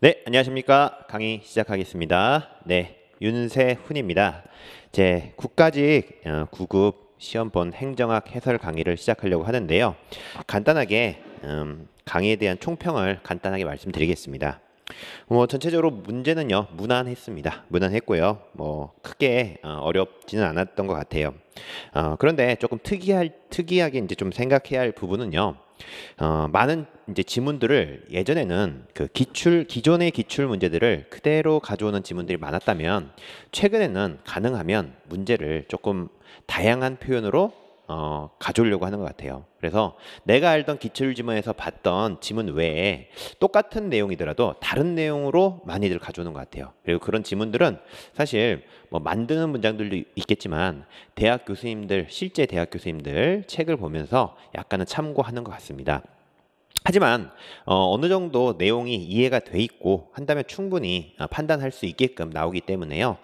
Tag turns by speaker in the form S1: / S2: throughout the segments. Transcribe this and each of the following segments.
S1: 네, 안녕하십니까. 강의 시작하겠습니다. 네, 윤세훈입니다. 제 국가직 9급 시험본 행정학 해설 강의를 시작하려고 하는데요. 간단하게 강의에 대한 총평을 간단하게 말씀드리겠습니다. 전체적으로 문제는요, 무난했습니다. 무난했고요. 크게 어렵지는 않았던 것 같아요. 그런데 조금 특이하게 이제 좀 생각해야 할 부분은요. 많은 이제 지문들을 예전에는 기존의 기출 문제들을 그대로 가져오는 지문들이 많았다면 최근에는 가능하면 문제를 조금 다양한 표현으로 가져오려고 하는 것 같아요. 그래서 내가 알던 기출 지문에서 봤던 지문 외에 똑같은 내용이더라도 다른 내용으로 많이들 가져오는 것 같아요. 그리고 그런 지문들은 사실 만드는 문장들도 있겠지만 대학 교수님들, 실제 대학 교수님들 책을 보면서 약간은 참고하는 것 같습니다. 하지만 어느 정도 내용이 이해가 돼 있고 한다면 충분히 판단할 수 있게끔 나오기 때문에요.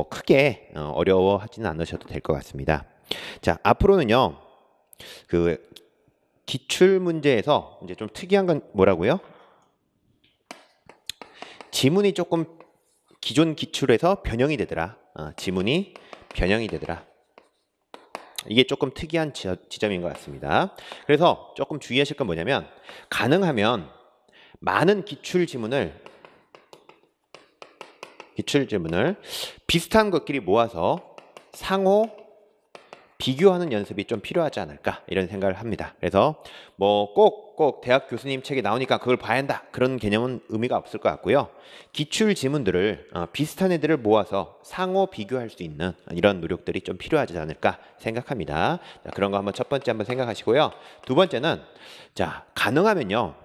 S1: 크게 어려워하지는 않으셔도 될 것 같습니다. 자, 앞으로는요. 그 기출 문제에서 이제 좀 특이한 건 뭐라고요? 지문이 조금 기존 기출에서 변형이 되더라. 지문이 변형이 되더라. 이게 조금 특이한 지점인 것 같습니다. 그래서 조금 주의하실 건 뭐냐면 가능하면 많은 기출 지문을 비슷한 것끼리 모아서 상호 비교하는 연습이 좀 필요하지 않을까 이런 생각을 합니다. 그래서 꼭 대학 교수님 책에 나오니까 그걸 봐야 한다 그런 개념은 의미가 없을 것 같고요. 기출 지문들을 비슷한 애들을 모아서 상호 비교할 수 있는 이런 노력들이 좀 필요하지 않을까 생각합니다. 자, 그런 거 한번 첫 번째 한번 생각하시고요. 두 번째는 자 가능하면요.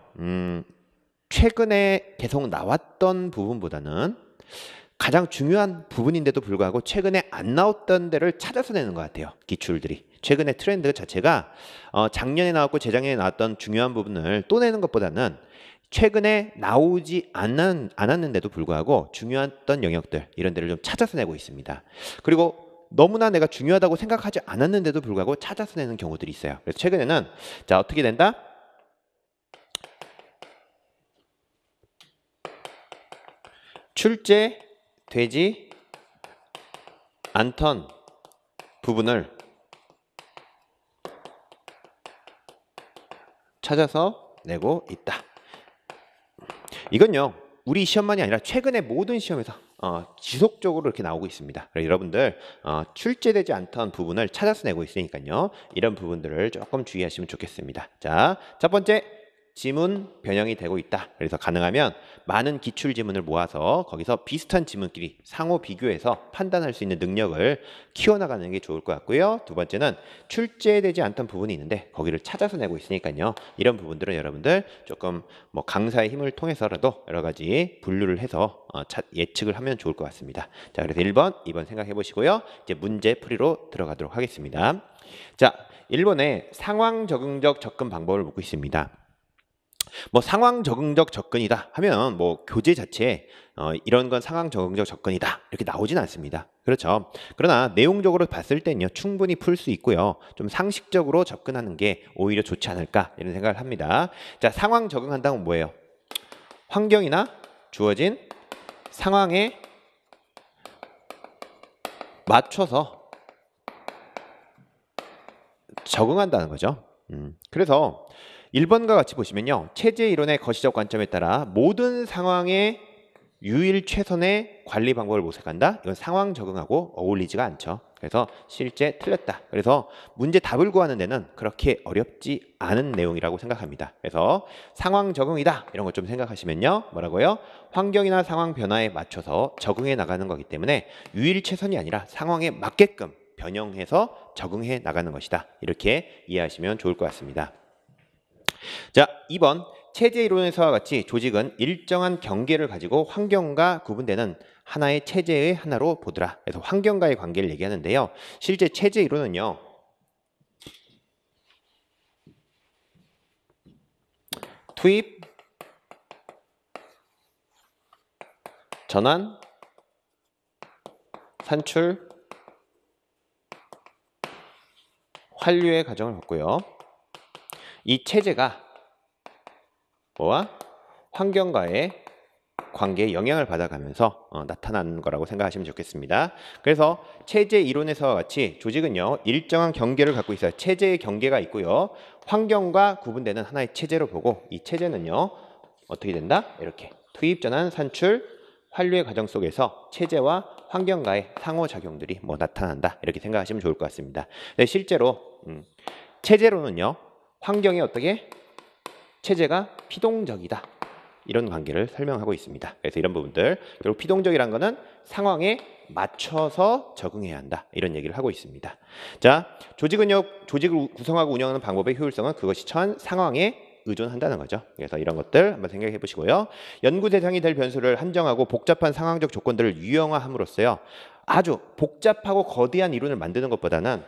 S1: 최근에 계속 나왔던 부분보다는 가장 중요한 부분인데도 불구하고 최근에 안 나왔던 데를 찾아서 내는 것 같아요. 기출들이. 최근에 트렌드 자체가 작년에 나왔고 재작년에 나왔던 중요한 부분을 또 내는 것보다는 최근에 나오지 않았는데도 불구하고 중요했던 영역들 이런 데를 좀 찾아서 내고 있습니다. 그리고 너무나 내가 중요하다고 생각하지 않았는데도 불구하고 찾아서 내는 경우들이 있어요. 그래서 최근에는 자 어떻게 된다? 출제되지 않던 부분을 찾아서 내고 있다. 이건요. 우리 시험만이 아니라 최근에 모든 시험에서 지속적으로 이렇게 나오고 있습니다. 여러분들 출제되지 않던 부분을 찾아서 내고 있으니까요. 이런 부분들을 조금 주의하시면 좋겠습니다. 자, 첫 번째 지문 변형이 되고 있다. 그래서 가능하면 많은 기출 지문을 모아서 거기서 비슷한 지문끼리 상호 비교해서 판단할 수 있는 능력을 키워나가는 게 좋을 것 같고요. 두 번째는 출제되지 않던 부분이 있는데 거기를 찾아서 내고 있으니까요. 이런 부분들은 여러분들 조금 강사의 힘을 통해서라도 여러 가지 분류를 해서 예측을 하면 좋을 것 같습니다. 자, 그래서 1번, 2번 생각해 보시고요. 이제 문제 풀이로 들어가도록 하겠습니다. 자, 1번에 상황 적응적 접근 방법을 묻고 있습니다. 상황 적응적 접근이다 하면 교재 자체에 이런 건 상황 적응적 접근이다 이렇게 나오진 않습니다. 그렇죠. 그러나 내용적으로 봤을 때는요 충분히 풀 수 있고요. 좀 상식적으로 접근하는 게 오히려 좋지 않을까 이런 생각을 합니다. 자, 상황 적응한다면 뭐예요? 환경이나 주어진 상황에 맞춰서 적응한다는 거죠. 그래서 1번과 같이 보시면요. 체제 이론의 거시적 관점에 따라 모든 상황에 유일 최선의 관리 방법을 모색한다. 이건 상황 적응하고 어울리지가 않죠. 그래서 실제 틀렸다. 그래서 문제 답을 구하는 데는 그렇게 어렵지 않은 내용이라고 생각합니다. 그래서 상황 적응이다. 이런 것 좀 생각하시면요. 뭐라고요? 환경이나 상황 변화에 맞춰서 적응해 나가는 거기 때문에 유일 최선이 아니라 상황에 맞게끔 변형해서 적응해 나가는 것이다. 이렇게 이해하시면 좋을 것 같습니다. 자, 2번 체제 이론에서와 같이 조직은 일정한 경계를 가지고 환경과 구분되는 하나의 체제의 하나로 보더라. 그래서 환경과의 관계를 얘기하는데요. 실제 체제 이론은요. 투입, 전환, 산출, 환류의 과정을 갖고요. 이 체제가 뭐와 환경과의 관계에 영향을 받아가면서 나타나는 거라고 생각하시면 좋겠습니다. 그래서 체제 이론에서와 같이 조직은요 일정한 경계를 갖고 있어요. 체제의 경계가 있고요. 환경과 구분되는 하나의 체제로 보고 이 체제는요 어떻게 된다? 이렇게 투입, 전환, 산출, 환류의 과정 속에서 체제와 환경과의 상호작용들이 나타난다. 이렇게 생각하시면 좋을 것 같습니다. 네, 실제로 체제로는요 환경이 어떻게? 체제가 피동적이다. 이런 관계를 설명하고 있습니다. 그래서 이런 부분들, 그리고 피동적이라는 것은 상황에 맞춰서 적응해야 한다. 이런 얘기를 하고 있습니다. 자, 조직은요, 조직을 구성하고 운영하는 방법의 효율성은 그것이 처한 상황에 의존한다는 거죠. 그래서 이런 것들 한번 생각해 보시고요. 연구 대상이 될 변수를 한정하고 복잡한 상황적 조건들을 유형화함으로써요. 아주 복잡하고 거대한 이론을 만드는 것보다는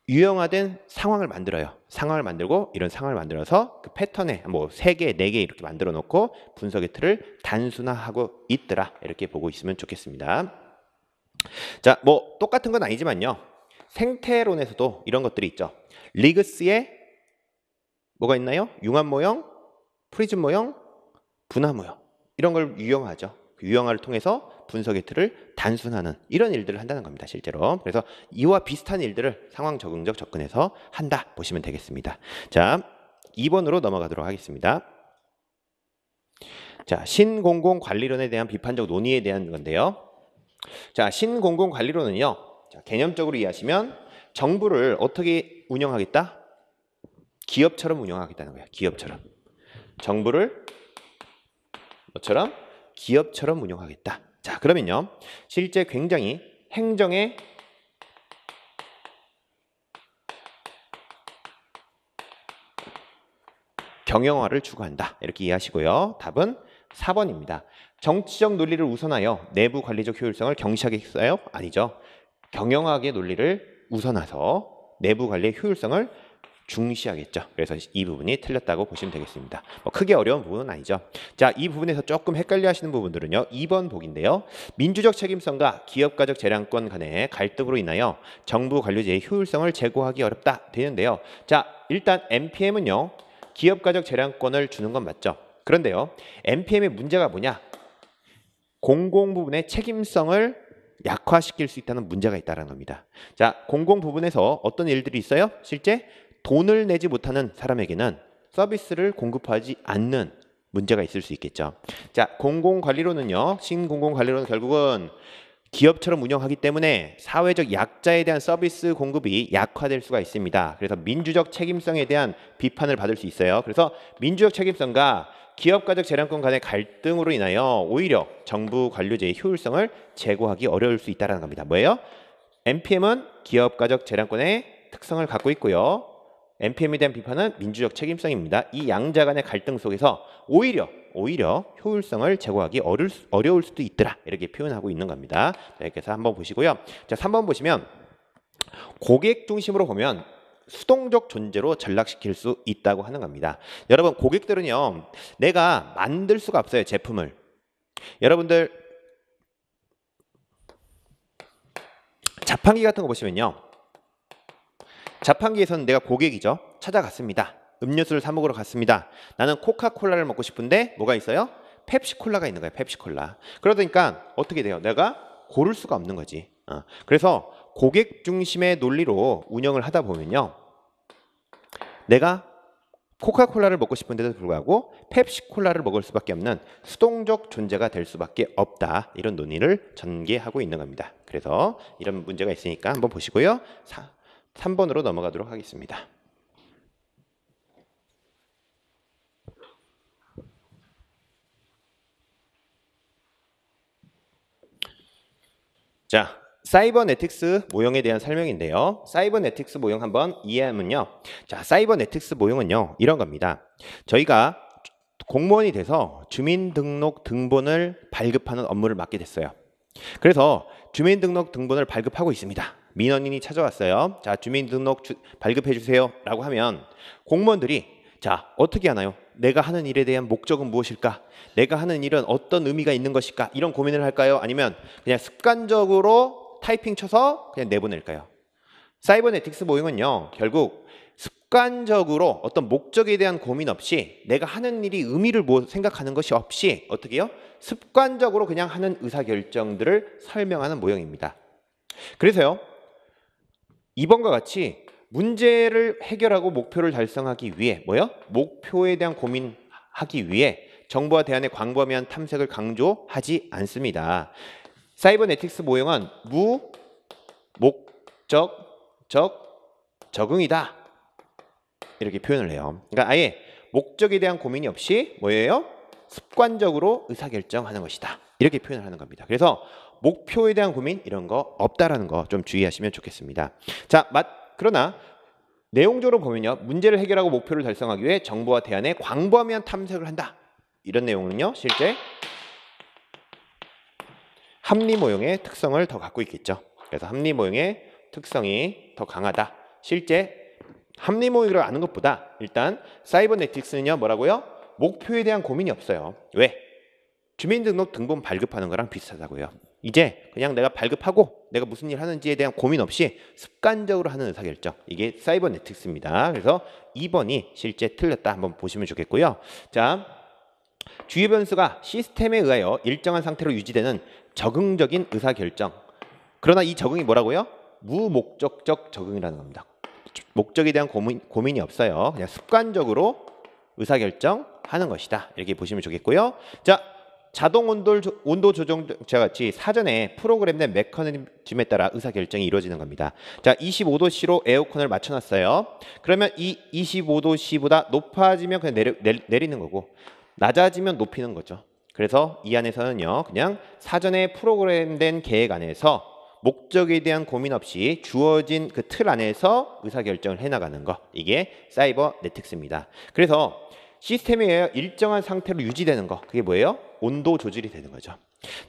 S1: 유형화된 상황을 만들어요. 상황을 만들고 이런 상황을 만들어서 그 패턴에 3개, 4개 이렇게 만들어 놓고 분석의 틀을 단순화하고 있더라. 이렇게 보고 있으면 좋겠습니다. 자, 똑같은 건 아니지만요. 생태론에서도 이런 것들이 있죠. 리그스에 뭐가 있나요? 융합 모형, 프리즘 모형, 분화 모형. 이런 걸 유형화하죠. 그 유형화를 통해서 분석의 틀을 단순화하는 이런 일들을 한다는 겁니다. 실제로. 그래서 이와 비슷한 일들을 상황 적응적 접근에서 한다 보시면 되겠습니다. 자, 2번으로 넘어가도록 하겠습니다. 자, 신공공관리론에 대한 비판적 논의에 대한 건데요. 자, 신공공관리론은요. 자, 개념적으로 이해하시면 정부를 어떻게 운영하겠다? 기업처럼 운영하겠다는 거예요. 기업처럼. 정부를 뭐처럼? 기업처럼 운영하겠다. 자, 그러면요. 실제 굉장히 행정의 경영화를 추구한다. 이렇게 이해하시고요. 답은 4번입니다. 정치적 논리를 우선하여 내부 관리적 효율성을 경시하겠어요? 아니죠. 경영학의 논리를 우선해서 내부 관리의 효율성을 중시하겠죠. 그래서 이 부분이 틀렸다고 보시면 되겠습니다. 크게 어려운 부분은 아니죠. 자, 이 부분에서 조금 헷갈려 하시는 부분들은요. 2번 보기인데요. 민주적 책임성과 기업가적 재량권 간의 갈등으로 인하여 정부 관료제의 효율성을 제고하기 어렵다 되는데요. 자, 일단 NPM은요. 기업가적 재량권을 주는 건 맞죠. 그런데요. NPM의 문제가 뭐냐? 공공 부분의 책임성을 약화시킬 수 있다는 문제가 있다는 겁니다. 자, 공공 부분에서 어떤 일들이 있어요? 실제 돈을 내지 못하는 사람에게는 서비스를 공급하지 않는 문제가 있을 수 있겠죠. 자, 공공관리론은요. 신공공관리론은 결국은 기업처럼 운영하기 때문에 사회적 약자에 대한 서비스 공급이 약화될 수가 있습니다. 그래서 민주적 책임성에 대한 비판을 받을 수 있어요. 그래서 민주적 책임성과 기업가적 재량권 간의 갈등으로 인하여 오히려 정부 관료제의 효율성을 제고하기 어려울 수 있다는 겁니다. 뭐예요? NPM은 기업가적 재량권의 특성을 갖고 있고요. NPM에 대한 비판은 민주적 책임성입니다. 이 양자 간의 갈등 속에서 오히려 효율성을 제고하기 어려울 수도 있더라. 이렇게 표현하고 있는 겁니다. 자, 이렇게 해서 한번 보시고요. 자, 3번 보시면 고객 중심으로 보면 수동적 존재로 전락시킬 수 있다고 하는 겁니다. 여러분, 고객들은요. 내가 만들 수가 없어요. 제품을. 여러분들 자판기 같은 거 보시면요. 자판기에서는 내가 고객이죠. 찾아갔습니다. 음료수를 사 먹으러 갔습니다. 나는 코카콜라를 먹고 싶은데 뭐가 있어요? 펩시콜라가 있는 거예요. 펩시콜라. 그러니까 어떻게 돼요? 내가 고를 수가 없는 거지. 그래서 고객 중심의 논리로 운영을 하다 보면요. 내가 코카콜라를 먹고 싶은데도 불구하고 펩시콜라를 먹을 수밖에 없는 수동적 존재가 될 수밖에 없다. 이런 논의를 전개하고 있는 겁니다. 그래서 이런 문제가 있으니까 한번 보시고요. 3번으로 넘어가도록 하겠습니다. 자, 사이버네틱스 모형에 대한 설명인데요. 사이버네틱스 모형 한번 이해하면요. 자, 사이버네틱스 모형은요. 이런 겁니다. 저희가 공무원이 돼서 주민등록 등본을 발급하는 업무를 맡게 됐어요. 그래서 주민등록 등본을 발급하고 있습니다. 민원인이 찾아왔어요. 자, 주민등록 발급해 주세요 라고 하면 공무원들이 자, 어떻게 하나요? 내가 하는 일에 대한 목적은 무엇일까? 내가 하는 일은 어떤 의미가 있는 것일까? 이런 고민을 할까요? 아니면 그냥 습관적으로 타이핑 쳐서 그냥 내보낼까요? 사이버네틱스 모형은요. 결국 습관적으로 어떤 목적에 대한 고민 없이 내가 하는 일이 의미를 생각하는 것이 없이 어떻게 해요? 습관적으로 그냥 하는 의사결정들을 설명하는 모형입니다. 그래서요. 2번과 같이 문제를 해결하고 목표를 달성하기 위해 뭐요? 목표에 대한 고민하기 위해 정보와 대안의 광범위한 탐색을 강조하지 않습니다. 사이버네틱스 모형은 무목적적 적응이다. 이렇게 표현을 해요. 그러니까 아예 목적에 대한 고민이 없이 뭐예요? 습관적으로 의사결정하는 것이다. 이렇게 표현을 하는 겁니다. 그래서 목표에 대한 고민 이런 거 없다라는 거 좀 주의하시면 좋겠습니다. 자, 그러나 내용적으로 보면요. 문제를 해결하고 목표를 달성하기 위해 정보와 대안의 광범위한 탐색을 한다. 이런 내용은요. 실제 합리 모형의 특성을 더 갖고 있겠죠. 그래서 합리 모형의 특성이 더 강하다. 실제 합리 모형을 아는 것보다 일단 사이버네틱스는요. 뭐라고요? 목표에 대한 고민이 없어요. 왜? 주민등록 등본 발급하는 거랑 비슷하다고요. 이제 그냥 내가 발급하고 내가 무슨 일 하는지에 대한 고민 없이 습관적으로 하는 의사결정. 이게 사이버네틱스입니다. 그래서 2번이 실제 틀렸다. 한번 보시면 좋겠고요. 자, 주요 변수가 시스템에 의하여 일정한 상태로 유지되는 적응적인 의사결정. 그러나 이 적응이 뭐라고요? 무목적적 적응이라는 겁니다. 목적에 대한 고민이 없어요. 그냥 습관적으로 의사결정하는 것이다. 이렇게 보시면 좋겠고요. 자, 자동 온도 조정자 같이 사전에 프로그램된 메커니즘에 따라 의사결정이 이루어지는 겁니다. 자, 25도씨로 에어컨을 맞춰놨어요. 그러면 이 25도씨보다 높아지면 그냥 내리는 거고 낮아지면 높이는 거죠. 그래서 이 안에서는요. 그냥 사전에 프로그램된 계획 안에서 목적에 대한 고민 없이 주어진 그 틀 안에서 의사결정을 해나가는 거. 이게 사이버네틱스입니다. 그래서 시스템에 일정한 상태로 유지되는 거. 그게 뭐예요? 온도 조절이 되는 거죠.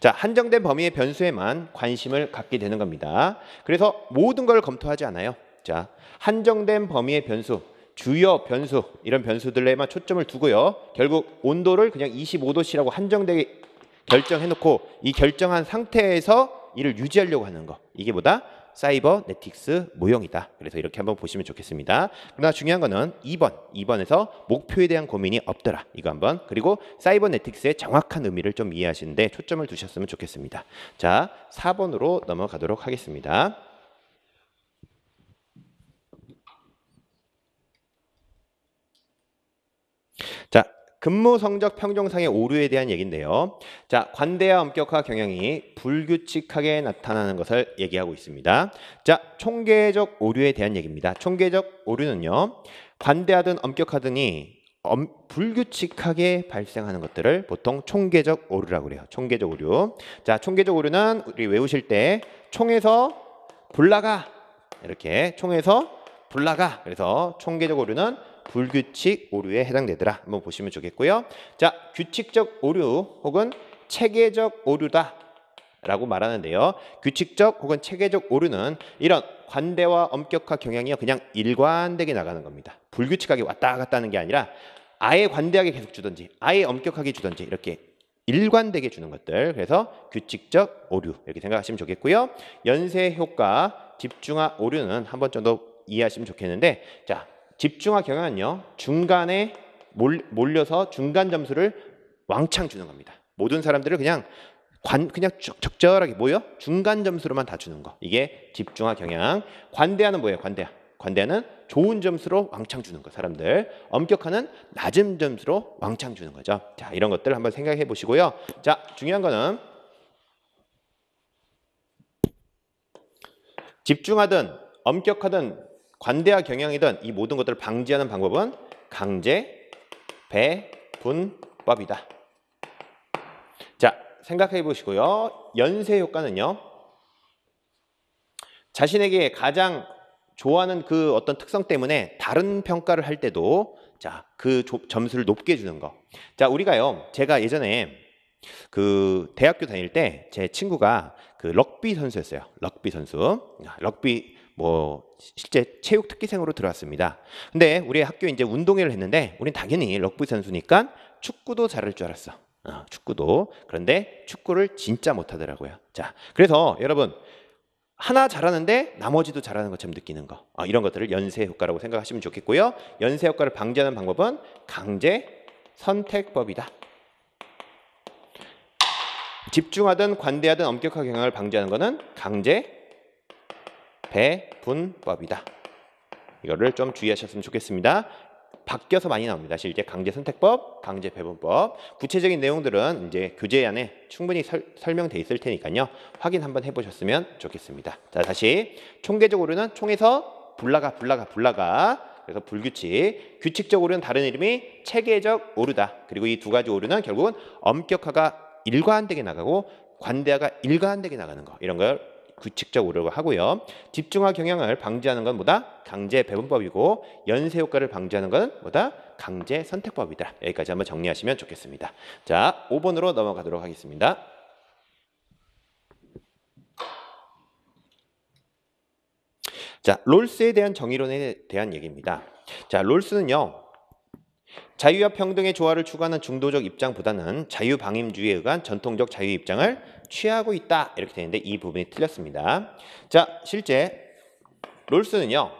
S1: 자, 한정된 범위의 변수에만 관심을 갖게 되는 겁니다. 그래서 모든 걸 검토하지 않아요. 자, 한정된 범위의 변수, 주요 변수, 이런 변수들에만 초점을 두고요. 결국 온도를 그냥 25도씨라고 한정되게 결정해놓고 이 결정한 상태에서 이를 유지하려고 하는 거. 이게 뭐다? 사이버네틱스 모형이다. 그래서 이렇게 한번 보시면 좋겠습니다. 그러나 중요한 거는 2번에서 목표에 대한 고민이 없더라. 이거 한번. 그리고 사이버네틱스의 정확한 의미를 좀 이해하시는데 초점을 두셨으면 좋겠습니다. 자, 4번으로 넘어가도록 하겠습니다. 자, 근무 성적 평정상의 오류에 대한 얘기인데요. 자, 관대와 엄격화 경향이 불규칙하게 나타나는 것을 얘기하고 있습니다. 자, 총계적 오류에 대한 얘기입니다. 총계적 오류는요. 관대하든 엄격하든이 불규칙하게 발생하는 것들을 보통 총계적 오류라고 그래요. 총계적 오류. 자, 총계적 오류는 우리 외우실 때 총에서 불나가. 이렇게 총에서 불나가. 그래서 총계적 오류는 불규칙 오류에 해당되더라. 한번 보시면 좋겠고요. 자, 규칙적 오류 혹은 체계적 오류다 라고 말하는데요. 규칙적 혹은 체계적 오류는 이런 관대와 엄격화 경향이요. 그냥 일관되게 나가는 겁니다. 불규칙하게 왔다 갔다 하는 게 아니라 아예 관대하게 계속 주든지 아예 엄격하게 주든지 이렇게 일관되게 주는 것들. 그래서 규칙적 오류 이렇게 생각하시면 좋겠고요. 연쇄 효과, 집중화 오류는 한 번 정도 이해하시면 좋겠는데, 자, 집중화 경향은요. 중간에 몰려서 중간 점수를 왕창 주는 겁니다. 모든 사람들을 그냥 적절하게 뭐요? 중간 점수로만 다 주는 거. 이게 집중화 경향. 관대화는 뭐예요? 관대화는 좋은 점수로 왕창 주는 거. 사람들. 엄격화는 낮은 점수로 왕창 주는 거죠. 자, 이런 것들 한번 생각해 보시고요. 자, 중요한 거는 집중하든 엄격하든 관대화 경향이든 이 모든 것들을 방지하는 방법은 강제 배분법이다. 자, 생각해 보시고요. 연쇄 효과는요. 자신에게 가장 좋아하는 그 어떤 특성 때문에 다른 평가를 할 때도 자, 그 점수를 높게 주는 거. 자, 우리가요. 제가 예전에 그 대학교 다닐 때 제 친구가 그 럭비 선수였어요. 럭비 선수. 럭비 뭐 실제 체육 특기생으로 들어왔습니다. 근데 우리 학교에 이제 운동회를 했는데 우린 당연히 럭비 선수니까 축구도 잘할 줄 알았어. 축구도. 그런데 축구를 진짜 못하더라고요. 자, 그래서 여러분 하나 잘하는데 나머지도 잘하는 것처럼 느끼는 거. 이런 것들을 연쇄 효과라고 생각하시면 좋겠고요. 연쇄 효과를 방지하는 방법은 강제 선택법이다. 집중하든 관대하든 엄격하게 경향을 방지하는 것은 강제 배분법이다. 이거를 좀 주의하셨으면 좋겠습니다. 바뀌어서 많이 나옵니다. 실제 강제 선택법, 강제 배분법. 구체적인 내용들은 이제 교재안에 충분히 설명돼 있을 테니까요. 확인 한번 해보셨으면 좋겠습니다. 자, 다시 총계적으로는 총에서 불나가. 그래서 불규칙. 규칙적으로는 다른 이름이 체계적 오류다. 그리고 이 두 가지 오류는 결국은 엄격하가 일관되게 나가고 관대하가 일관되게 나가는 거. 이런 걸 규칙적 오류라고 하고요. 집중화 경향을 방지하는 건 뭐다? 강제 배분법이고 연쇄 효과를 방지하는 건 뭐다? 강제 선택법이다. 여기까지 한번 정리하시면 좋겠습니다. 자, 5번으로 넘어가도록 하겠습니다. 자, 롤스에 대한 정의론에 대한 얘기입니다. 자, 롤스는요. 자유와 평등의 조화를 추구하는 중도적 입장보다는 자유방임주의에 의한 전통적 자유 입장을 취하고 있다. 이렇게 되는데 이 부분이 틀렸습니다. 자, 실제 롤스는요.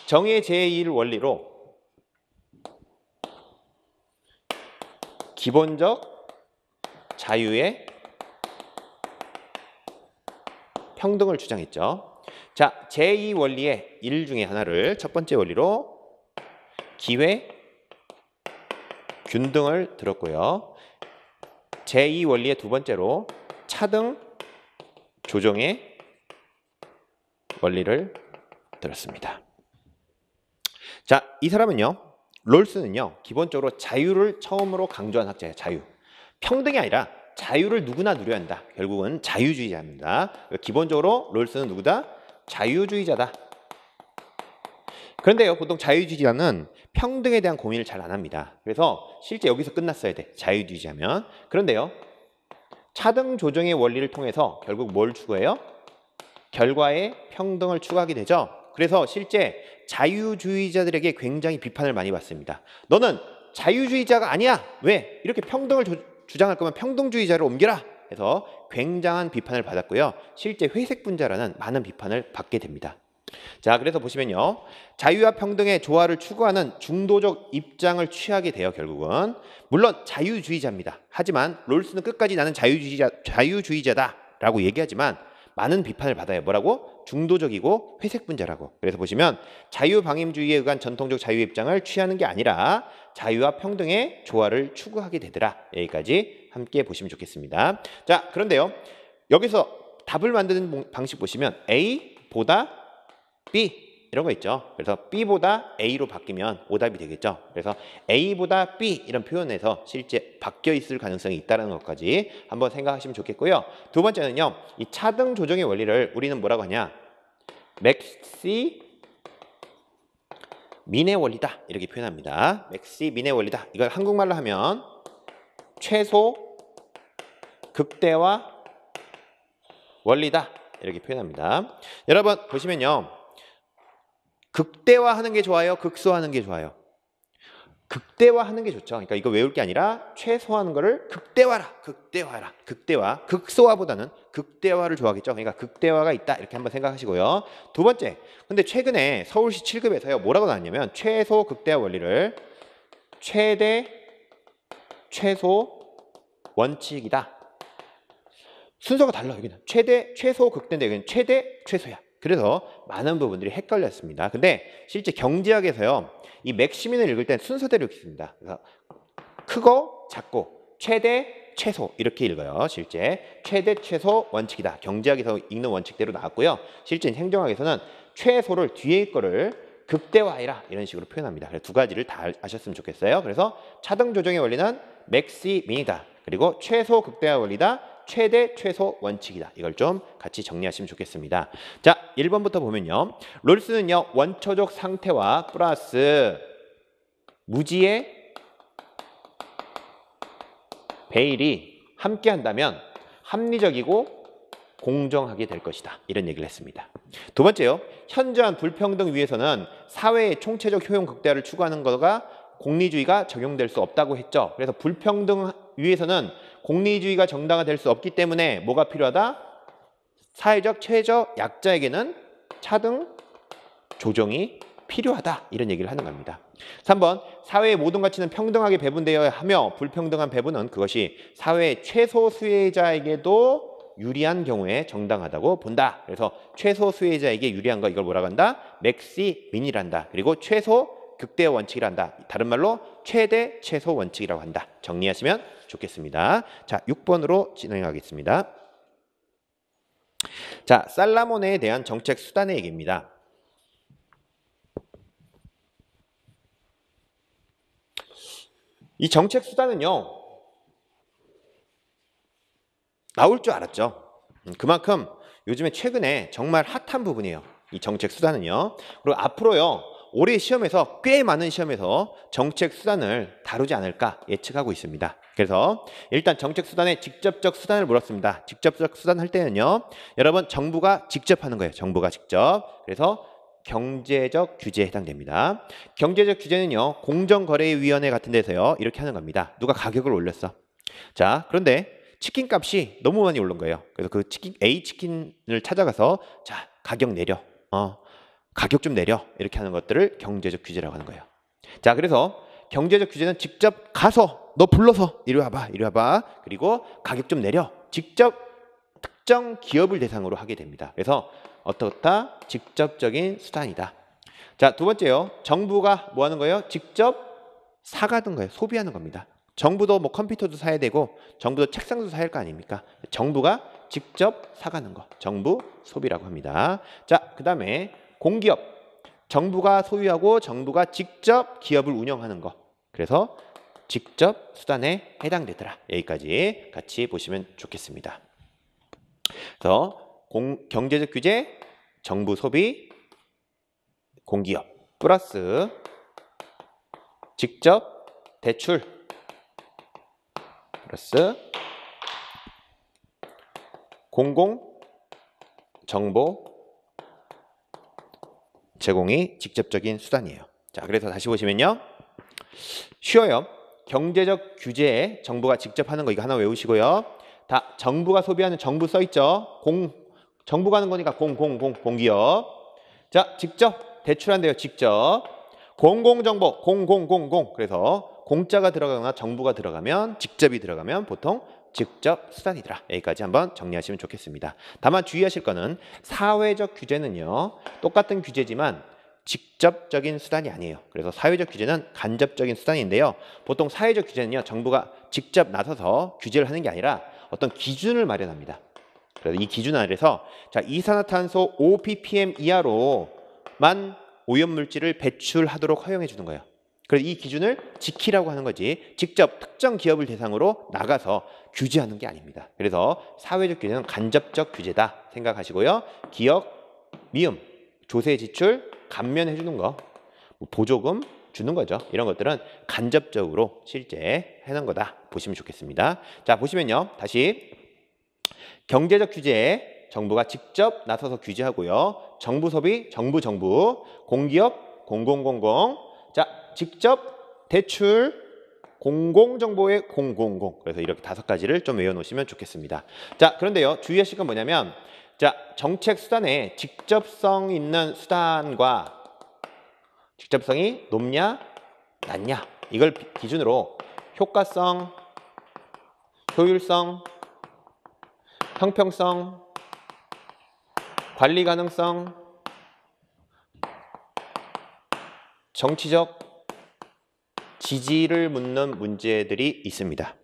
S1: 정의의 제2일 원리로 기본적 자유의 평등을 주장했죠. 자, 제2 원리의 일 중에 하나를 첫 번째 원리로 기회 균등을 들었고요. 제2 원리의 두 번째로 차등 조정의 원리를 들었습니다. 자, 이 사람은요. 롤스는요. 기본적으로 자유를 처음으로 강조한 학자예요. 자유. 평등이 아니라 자유를 누구나 누려야 한다. 결국은 자유주의자입니다. 기본적으로 롤스는 누구다? 자유주의자다. 그런데요. 보통 자유주의자는 평등에 대한 고민을 잘 안 합니다. 그래서 실제 여기서 끝났어야 돼. 자유주의자면. 그런데요. 차등 조정의 원리를 통해서 결국 뭘 추구해요? 결과의 평등을 추구하게 되죠. 그래서 실제 자유주의자들에게 굉장히 비판을 많이 받습니다. 너는 자유주의자가 아니야. 왜? 이렇게 평등을 주장할 거면 평등주의자로 옮겨라. 해서 굉장한 비판을 받았고요. 실제 회색분자라는 많은 비판을 받게 됩니다. 자, 그래서 보시면요. 자유와 평등의 조화를 추구하는 중도적 입장을 취하게 돼요. 결국은. 물론 자유주의자입니다. 하지만 롤스는 끝까지 나는 자유주의자다라고 얘기하지만 많은 비판을 받아요. 뭐라고? 중도적이고 회색분자라고. 그래서 보시면 자유방임주의에 의한 전통적 자유 입장을 취하는 게 아니라 자유와 평등의 조화를 추구하게 되더라. 여기까지 함께 보시면 좋겠습니다. 자, 그런데요. 여기서 답을 만드는 방식 보시면 A보다 B 이런 거 있죠. 그래서 B보다 A로 바뀌면 오답이 되겠죠. 그래서 A보다 B 이런 표현에서 실제 바뀌어 있을 가능성이 있다는 것까지 한번 생각하시면 좋겠고요. 두 번째는요. 이 차등 조정의 원리를 우리는 뭐라고 하냐? 맥시 민의 원리다. 이렇게 표현합니다. 맥시 민의 원리다. 이걸 한국말로 하면 최소 극대화 원리다. 이렇게 표현합니다. 여러분 보시면요. 극대화하는 게 좋아요? 극소화하는 게 좋아요? 극대화하는 게 좋죠. 그러니까 이거 외울 게 아니라 최소화하는 거를 극대화라. 극대화. 극소화보다는 극대화를 좋아하겠죠. 그러니까 극대화가 있다. 이렇게 한번 생각하시고요. 두 번째. 근데 최근에 서울시 7급에서요. 뭐라고 나왔냐면 최소 극대화 원리를 최대 최소 원칙이다. 순서가 달라. 여기는 최대 최소 극대인데 여기는 최대 최소야. 그래서 많은 부분들이 헷갈렸습니다. 근데 실제 경제학에서요. 이 맥시민을 읽을 땐 순서대로 읽습니다. 그래서 크고 작고 최대 최소 이렇게 읽어요. 실제 최대 최소 원칙이다. 경제학에서 읽는 원칙대로 나왔고요. 실제 행정학에서는 최소를 뒤에 거를 극대화해라 이런 식으로 표현합니다. 그래서 두 가지를 다 아셨으면 좋겠어요. 그래서 차등 조정의 원리는 맥시민이다. 그리고 최소 극대화 원리다. 최대 최소 원칙이다. 이걸 좀 같이 정리하시면 좋겠습니다. 자, 1번부터 보면요. 롤스는요. 원초적 상태와 플러스 무지의 배일이 함께 한다면 합리적이고 공정하게 될 것이다. 이런 얘기를 했습니다. 두 번째요. 현저한 불평등 위에서는 사회의 총체적 효용 극대화를 추구하는 것과 공리주의가 적용될 수 없다고 했죠. 그래서 불평등 위에서는 공리주의가 정당화될 수 없기 때문에 뭐가 필요하다? 사회적 최저 약자에게는 차등 조정이 필요하다. 이런 얘기를 하는 겁니다. 3번 사회의 모든 가치는 평등하게 배분되어야 하며 불평등한 배분은 그것이 사회의 최소 수혜자에게도 유리한 경우에 정당하다고 본다. 그래서 최소 수혜자에게 유리한 거 이걸 뭐라고 한다? 맥시민이란다. 그리고 최소 극대의 원칙이란다. 다른 말로 최대 최소 원칙이라고 한다. 정리하시면 좋겠습니다. 자, 6번으로 진행하겠습니다. 자, 살라모네에 대한 정책 수단의 얘기입니다. 이 정책 수단은요, 나올 줄 알았죠. 그만큼 요즘에 최근에 정말 핫한 부분이에요. 이 정책 수단은요. 그리고 앞으로요, 올해 시험에서 꽤 많은 시험에서 정책 수단을 다루지 않을까 예측하고 있습니다. 그래서 일단 정책 수단의 직접적 수단을 물었습니다. 직접적 수단 할 때는요, 여러분 정부가 직접 하는 거예요. 정부가 직접. 그래서 경제적 규제에 해당됩니다. 경제적 규제는요, 공정거래위원회 같은 데서요, 이렇게 하는 겁니다. 누가 가격을 올렸어. 자, 그런데 치킨 값이 너무 많이 오른 거예요. 그래서 그 치킨, A 치킨을 찾아가서 자, 가격 내려. 가격 좀 내려. 이렇게 하는 것들을 경제적 규제라고 하는 거예요. 자, 그래서 경제적 규제는 직접 가서 너 불러서 이리 와봐. 이리 와봐. 그리고 가격 좀 내려. 직접 특정 기업을 대상으로 하게 됩니다. 그래서 어떻다? 직접적인 수단이다. 자, 두 번째요. 정부가 뭐 하는 거예요? 직접 사가는 거예요. 소비하는 겁니다. 정부도 뭐 컴퓨터도 사야 되고 정부도 책상도 사야 할 거 아닙니까? 정부가 직접 사가는 거. 정부 소비라고 합니다. 자, 그 다음에 공기업. 정부가 소유하고 정부가 직접 기업을 운영하는 거. 그래서 직접 수단에 해당되더라. 여기까지 같이 보시면 좋겠습니다. 그래서 경제적 규제, 정부 소비, 공기업 플러스 직접 대출 플러스 공공 정보 제공이 직접적인 수단이에요. 자, 그래서 다시 보시면요. 쉬워요. 경제적 규제에 정부가 직접 하는 거 이거 하나 외우시고요. 다 정부가 소비하는 정부 써 있죠. 정부가 하는 거니까 공기업. 자, 직접 대출한대요. 직접. 공공정보 공공공공. 그래서 공짜가 들어가거나 정부가 들어가면 직접이 들어가면 보통 직접 수단이더라. 여기까지 한번 정리하시면 좋겠습니다. 다만 주의하실 거는 사회적 규제는요. 똑같은 규제지만 직접적인 수단이 아니에요. 그래서 사회적 규제는 간접적인 수단인데요. 보통 사회적 규제는요. 정부가 직접 나서서 규제를 하는 게 아니라 어떤 기준을 마련합니다. 그래서 이 기준 아래서 자, 이산화탄소 5ppm 이하로만 오염물질을 배출하도록 허용해 주는 거예요. 그래서 이 기준을 지키라고 하는 거지 직접 특정 기업을 대상으로 나가서 규제하는 게 아닙니다. 그래서 사회적 규제는 간접적 규제다 생각하시고요. 기억, 미음, 조세 지출, 감면해 주는 거, 보조금 주는 거죠. 이런 것들은 간접적으로 실제 해놓은 거다 보시면 좋겠습니다. 자, 보시면요. 다시 경제적 규제에 정부가 직접 나서서 규제하고요. 정부 소비, 정부, 공기업, 공공공공. 자, 직접 대출, 공공정보의 공공공. 그래서 이렇게 5가지를 좀 외워놓으시면 좋겠습니다. 자, 그런데요. 주의하실 건 뭐냐면 자, 정책 수단에 직접성 있는 수단과 직접성이 높냐, 낮냐. 이걸 기준으로 효과성, 효율성, 형평성, 관리 가능성, 정치적 지지를 묻는 문제들이 있습니다.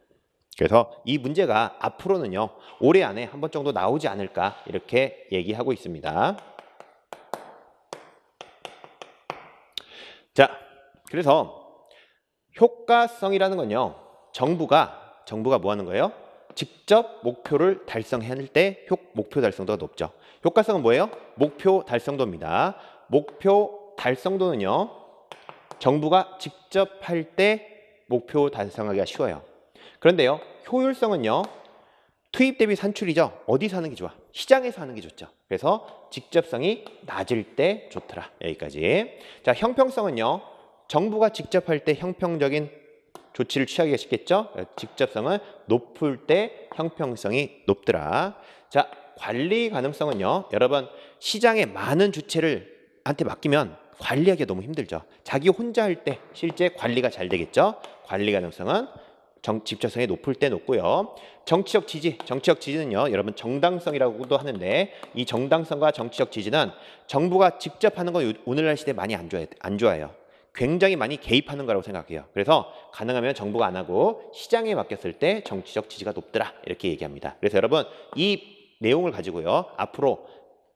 S1: 그래서 이 문제가 앞으로는요. 올해 안에 한 번 정도 나오지 않을까 이렇게 얘기하고 있습니다. 자, 그래서 효과성이라는 건요. 정부가 뭐 하는 거예요? 직접 목표를 달성할 때 목표 달성도가 높죠. 효과성은 뭐예요? 목표 달성도입니다. 목표 달성도는요. 정부가 직접 할 때 목표 달성하기가 쉬워요. 그런데요. 효율성은요. 투입 대비 산출이죠. 어디서 하는 게 좋아? 시장에서 하는 게 좋죠. 그래서 직접성이 낮을 때 좋더라. 여기까지. 자, 형평성은요. 정부가 직접 할 때 형평적인 조치를 취하기가 쉽겠죠. 직접성은 높을 때 형평성이 높더라. 자, 관리 가능성은요, 여러분 시장에 많은 주체를 한테 맡기면 관리하기가 너무 힘들죠. 자기 혼자 할 때 실제 관리가 잘 되겠죠. 관리 가능성은 집적성이 높을 때 높고요. 정치적 지지는요, 여러분 정당성이라고도 하는데 이 정당성과 정치적 지지는 정부가 직접 하는 건 오늘날 시대에 많이 안 좋아요. 굉장히 많이 개입하는 거라고 생각해요. 그래서 가능하면 정부가 안 하고 시장에 맡겼을 때 정치적 지지가 높더라 이렇게 얘기합니다. 그래서 여러분 이 내용을 가지고요 앞으로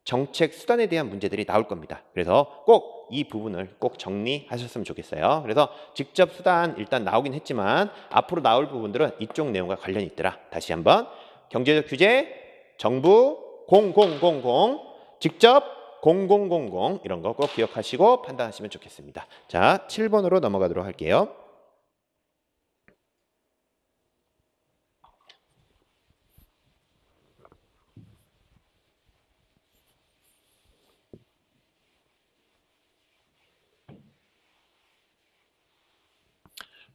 S1: 정책 수단에 대한 문제들이 나올 겁니다. 그래서 꼭 이 부분을 꼭 정리하셨으면 좋겠어요. 그래서 직접 수단 일단 나오긴 했지만 앞으로 나올 부분들은 이쪽 내용과 관련이 있더라. 다시 한번 경제적 규제, 정부, 0000, 직접 0000 이런 거 꼭 기억하시고 판단하시면 좋겠습니다. 자, 7번으로 넘어가도록 할게요.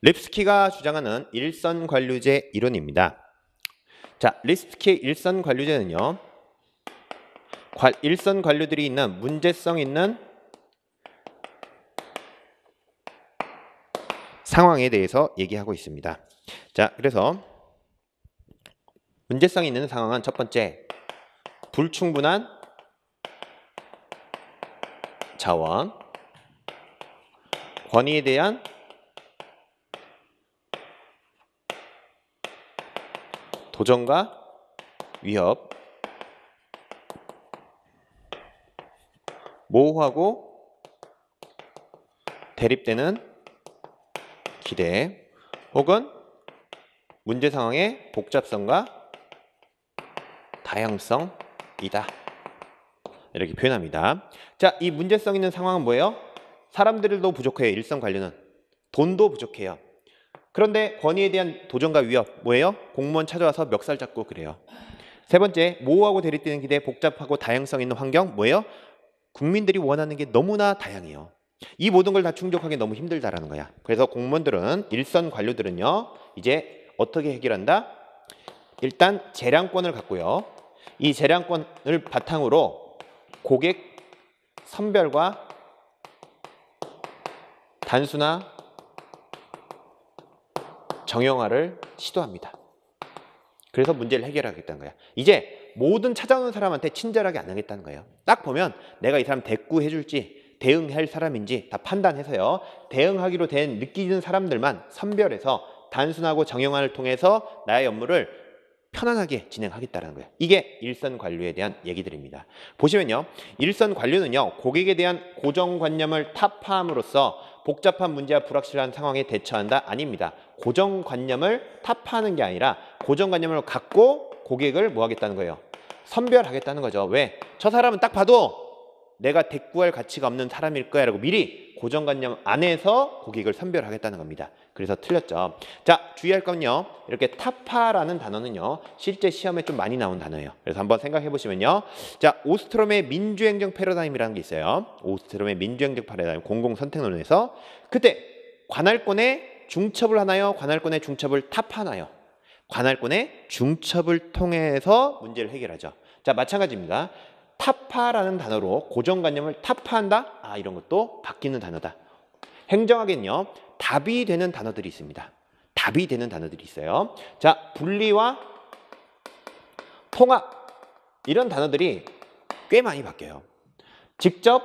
S1: 립스키가 주장하는 일선 관료제 이론입니다. 자, 립스키 일선 관료제는요. 일선 관료들이 있는 문제성 있는 상황에 대해서 얘기하고 있습니다. 자, 그래서 문제성 있는 상황은 첫 번째, 불충분한 자원, 권위에 대한 도전과 위협, 모호하고 대립되는 기대, 혹은 문제 상황의 복잡성과 다양성이다. 이렇게 표현합니다. 자, 이 문제성 있는 상황은 뭐예요? 사람들도 부족해요. 일선 관료는. 돈도 부족해요. 그런데 권위에 대한 도전과 위협 뭐예요? 공무원 찾아와서 멱살 잡고 그래요. 세 번째, 모호하고 대립되는 기대, 복잡하고 다양성 있는 환경 뭐예요? 국민들이 원하는 게 너무나 다양해요. 이 모든 걸 다 충족하기 너무 힘들다라는 거야. 그래서 공무원들은, 일선 관료들은요, 이제 어떻게 해결한다? 일단 재량권을 갖고요. 이 재량권을 바탕으로 고객 선별과 단순화, 정형화를 시도합니다. 그래서 문제를 해결하겠다는 거야. 이제 모든 찾아오는 사람한테 친절하게 안 하겠다는 거예요. 딱 보면 내가 이 사람 대꾸해줄지 대응할 사람인지 다 판단해서요. 대응하기로 된 느끼는 사람들만 선별해서 단순하고 정형화를 통해서 나의 업무를 편안하게 진행하겠다는 거예요. 이게 일선 관료에 대한 얘기들입니다. 보시면요. 일선 관료는요. 고객에 대한 고정관념을 타파함으로써 복잡한 문제와 불확실한 상황에 대처한다? 아닙니다. 고정관념을 타파하는 게 아니라 고정관념을 갖고 고객을 뭐 하겠다는 거예요? 선별하겠다는 거죠. 왜? 저 사람은 딱 봐도 내가 대꾸할 가치가 없는 사람일 거야 라고 미리 고정관념 안에서 고객을 선별하겠다는 겁니다. 그래서 틀렸죠. 자, 주의할 건요. 이렇게 타파라는 단어는요. 실제 시험에 좀 많이 나온 단어예요. 그래서 한번 생각해 보시면요. 자, 오스트롬의 민주행정 패러다임이라는 게 있어요. 오스트롬의 민주행정 패러다임 공공선택론에서 그때 관할권의 중첩을 하나요? 관할권의 중첩을 타파하나요? 관할권의 중첩을 통해서 문제를 해결하죠. 자, 마찬가지입니다. 타파라는 단어로 고정관념을 타파한다? 아, 이런 것도 바뀌는 단어다. 행정학에는요. 답이 되는 단어들이 있습니다. 답이 되는 단어들이 있어요. 자, 분리와 통합 이런 단어들이 꽤 많이 바뀌어요. 직접,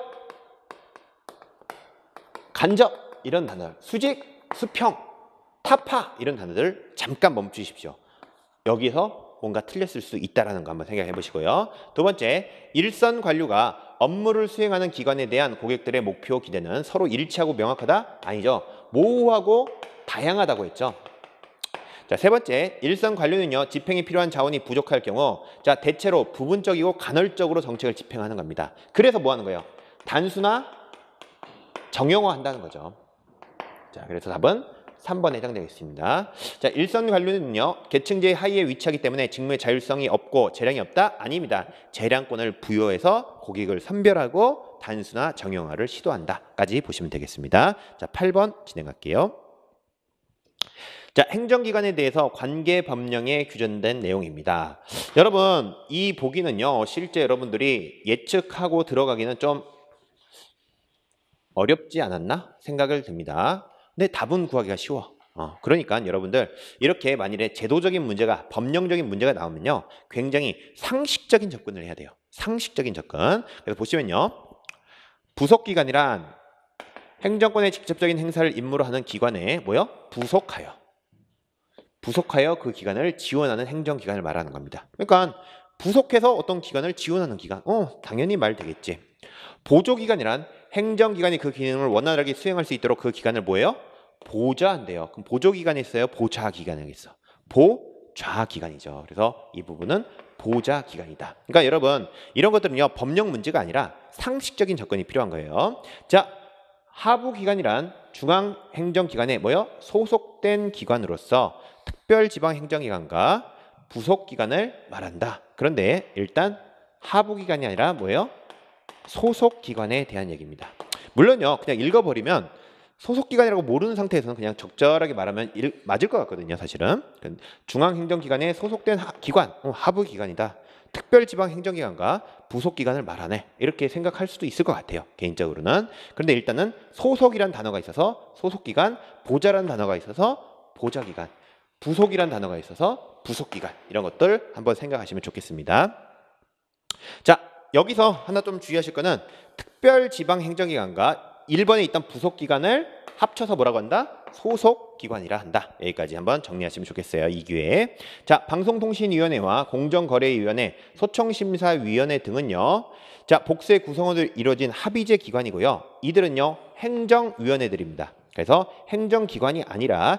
S1: 간접 이런 단어, 수직, 수평, 타파 이런 단어들 잠깐 멈추십시오. 여기서 뭔가 틀렸을 수 있다는 거 한번 생각해 보시고요. 두 번째, 일선 관료가 업무를 수행하는 기관에 대한 고객들의 목표 기대는 서로 일치하고 명확하다? 아니죠. 모호하고 다양하다고 했죠. 자, 세 번째, 일선 관료는요. 집행에 필요한 자원이 부족할 경우 자, 대체로 부분적이고 간헐적으로 정책을 집행하는 겁니다. 그래서 뭐 하는 거예요? 단순화, 정형화 한다는 거죠. 자, 그래서 답은 3번에 해당되겠습니다. 자, 일선 관료는요. 계층제 하위에 위치하기 때문에 직무의 자율성이 없고 재량이 없다? 아닙니다. 재량권을 부여해서 고객을 선별하고 단순화, 정형화를 시도한다 까지 보시면 되겠습니다. 자, 8번 진행할게요. 자, 행정기관에 대해서 관계법령에 규정된 내용입니다. 여러분, 이 보기는요, 실제 여러분들이 예측하고 들어가기는 좀 어렵지 않았나 생각을 듭니다. 근데 답은 구하기가 쉬워. 그러니까 여러분들 이렇게 만일에 제도적인 문제가 법령적인 문제가 나오면요, 굉장히 상식적인 접근을 해야 돼요. 상식적인 접근. 그래서 보시면요, 부속기관이란 행정권의 직접적인 행사를 임무로 하는 기관에 뭐요? 부속하여 그 기관을 지원하는 행정기관을 말하는 겁니다. 그러니까 부속해서 어떤 기관을 지원하는 기관, 당연히 말 되겠지. 보조기관이란 행정기관이 그 기능을 원활하게 수행할 수 있도록 그 기관을 뭐예요? 보좌한대요. 그럼 보조기관이 있어요? 보좌기관이 있어? 보좌기관이죠. 그래서 이 부분은 보좌기관이다. 그러니까 여러분, 이런 것들은요, 법령 문제가 아니라 상식적인 접근이 필요한 거예요. 자, 하부기관이란 중앙행정기관에 뭐요? 소속된 기관으로서 특별지방행정기관과 부속기관을 말한다. 그런데 일단 하부기관이 아니라 뭐예요? 소속기관에 대한 얘기입니다. 물론요, 그냥 읽어버리면 소속기관이라고 모르는 상태에서는 그냥 적절하게 말하면 맞을 것 같거든요. 사실은 중앙행정기관에 소속된 기관, 하부기관이다. 특별지방행정기관과 부속기관을 말하네. 이렇게 생각할 수도 있을 것 같아요. 개인적으로는. 그런데 일단은 소속이란 단어가 있어서 소속기관, 보좌란 단어가 있어서 보좌기관, 부속이란 단어가 있어서 부속기관, 이런 것들 한번 생각하시면 좋겠습니다. 자, 여기서 하나 좀 주의하실 거는 특별지방행정기관과 1번에 있던 부속기관을 합쳐서 뭐라고 한다? 소속기관이라 한다. 여기까지 한번 정리하시면 좋겠어요. 이 기회에. 자, 방송통신위원회와 공정거래위원회, 소청심사위원회 등은요, 자, 복수의 구성원으로 이루어진 합의제 기관이고요. 이들은요, 행정위원회들입니다. 그래서 행정기관이 아니라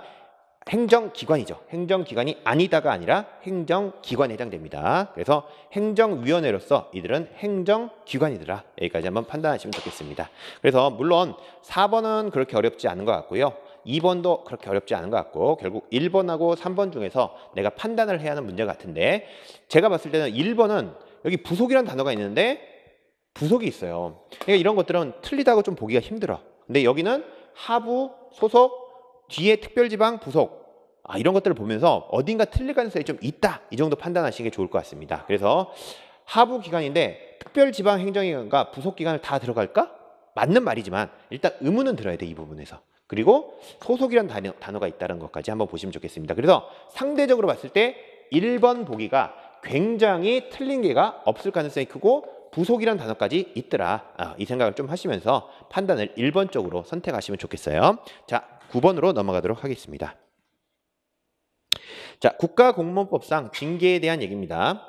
S1: 행정기관이죠. 행정기관이 아니다가 아니라 행정기관에 해당됩니다. 그래서 행정위원회로서 이들은 행정기관이더라. 여기까지 한번 판단하시면 좋겠습니다. 그래서 물론 4번은 그렇게 어렵지 않은 것 같고요. 2번도 그렇게 어렵지 않은 것 같고, 결국 1번하고 3번 중에서 내가 판단을 해야 하는 문제 같은데, 제가 봤을 때는 1번은 여기 부속이라는 단어가 있는데 부속이 있어요. 그러니까 이런 것들은 틀리다고 좀 보기가 힘들어. 근데 여기는 하부, 소속, 뒤에 특별지방, 부속, 이런 것들을 보면서 어딘가 틀릴 가능성이 좀 있다, 이 정도 판단하시는 게 좋을 것 같습니다. 그래서 하부기관인데 특별지방행정기관과 부속기관을 다 들어갈까? 맞는 말이지만 일단 의무는 들어야 돼, 이 부분에서. 그리고 소속이라는 단어가 있다는 것까지 한번 보시면 좋겠습니다. 그래서 상대적으로 봤을 때 1번 보기가 굉장히 틀린 게가 없을 가능성이 크고 부속이라는 단어까지 있더라. 이 생각을 좀 하시면서 판단을 1번 쪽으로 선택하시면 좋겠어요. 자, 9번으로 넘어가도록 하겠습니다. 자, 국가공무원법상 징계에 대한 얘기입니다.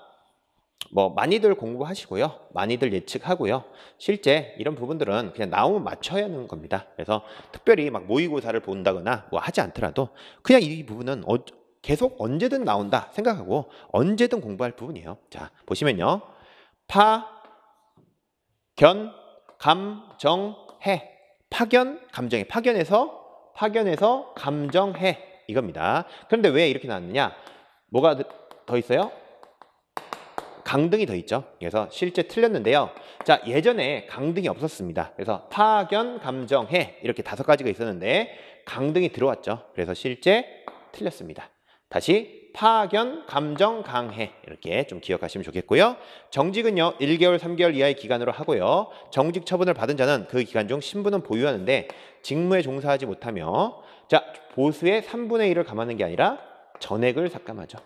S1: 많이들 공부하시고요. 많이들 예측하고요. 실제 이런 부분들은 그냥 나오면 맞춰야 하는 겁니다. 그래서 특별히 막 모의고사를 본다거나 하지 않더라도 그냥 이 부분은 계속 언제든 나온다 생각하고 언제든 공부할 부분이에요. 자, 보시면요. 견, 감, 정, 해. 파견, 감정해. 파견에서 감정해. 이겁니다. 그런데 왜 이렇게 나왔느냐? 뭐가 더 있어요? 강등이 더 있죠. 그래서 실제 틀렸는데요. 자, 예전에 강등이 없었습니다. 그래서 파견, 감정해 이렇게 5가지가 있었는데 강등이 들어왔죠. 그래서 실제 틀렸습니다. 다시 파견, 감정, 강해 이렇게 좀 기억하시면 좋겠고요. 정직은요 1개월, 3개월 이하의 기간으로 하고요. 정직 처분을 받은 자는 그 기간 중 신분은 보유하는데 직무에 종사하지 못하며, 자, 보수의 3분의 1을 감하는 게 아니라 전액을 삭감하죠.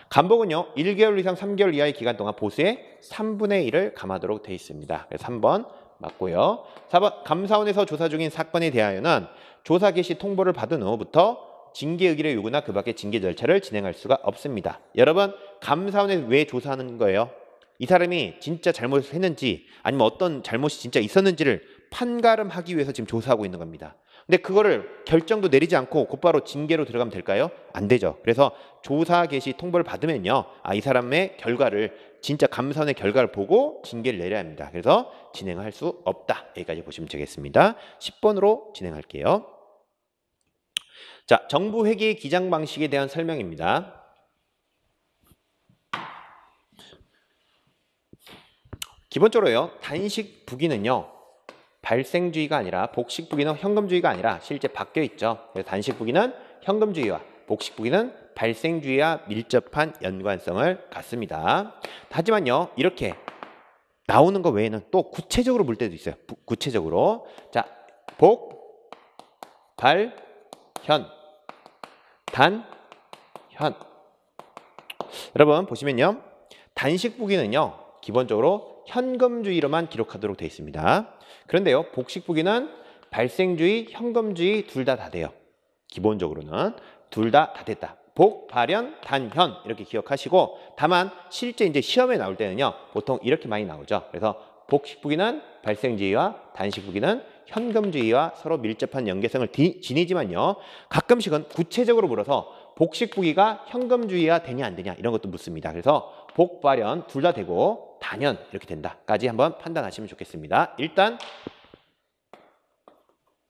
S1: 감복은요 1개월 이상 3개월 이하의 기간 동안 보수의 3분의 1을 감하도록 되어 있습니다. 그래서 3번 맞고요. 4번 감사원에서 조사 중인 사건에 대하여는 조사 개시 통보를 받은 후부터 징계 의결의 요구나 그 밖의 징계 절차를 진행할 수가 없습니다. 여러분, 감사원에 왜 조사하는 거예요? 이 사람이 진짜 잘못을 했는지 아니면 어떤 잘못이 진짜 있었는지를 판가름하기 위해서 지금 조사하고 있는 겁니다. 근데 그거를 결정도 내리지 않고 곧바로 징계로 들어가면 될까요? 안 되죠. 그래서 조사 개시 통보를 받으면요, 이 사람의 결과를, 진짜 감사원의 결과를 보고 징계를 내려야 합니다. 그래서 진행할 수 없다. 여기까지 보시면 되겠습니다. 10번으로 진행할게요. 자, 정부 회계 기장 방식에 대한 설명입니다. 기본적으로요, 단식 부기는요 발생주의가 아니라, 복식 부기는 현금주의가 아니라 실제 바뀌어 있죠. 그래서 단식 부기는 현금주의와 복식부기는 발생주의와 밀접한 연관성을 갖습니다. 하지만요, 이렇게 나오는 거 외에는 또 구체적으로 물 때도 있어요. 구체적으로. 자, 복, 발, 현, 단, 현. 여러분 보시면요, 단식부기는요 기본적으로 현금주의로만 기록하도록 되어 있습니다. 그런데요, 복식부기는 발생주의, 현금주의 둘 다 돼요. 기본적으로는 둘 다 됐다. 복, 발현, 단, 현 이렇게 기억하시고, 다만 실제 이제 시험에 나올 때는요 보통 이렇게 많이 나오죠. 그래서 복식부기는 발생주의와 단식부기는 현금주의와 서로 밀접한 연계성을 지니지만요, 가끔씩은 구체적으로 물어서 복식부기가 현금주의와 되냐 안 되냐 이런 것도 묻습니다. 그래서 복, 발현 둘 다 되고 단현 이렇게 된다까지 한번 판단하시면 좋겠습니다. 일단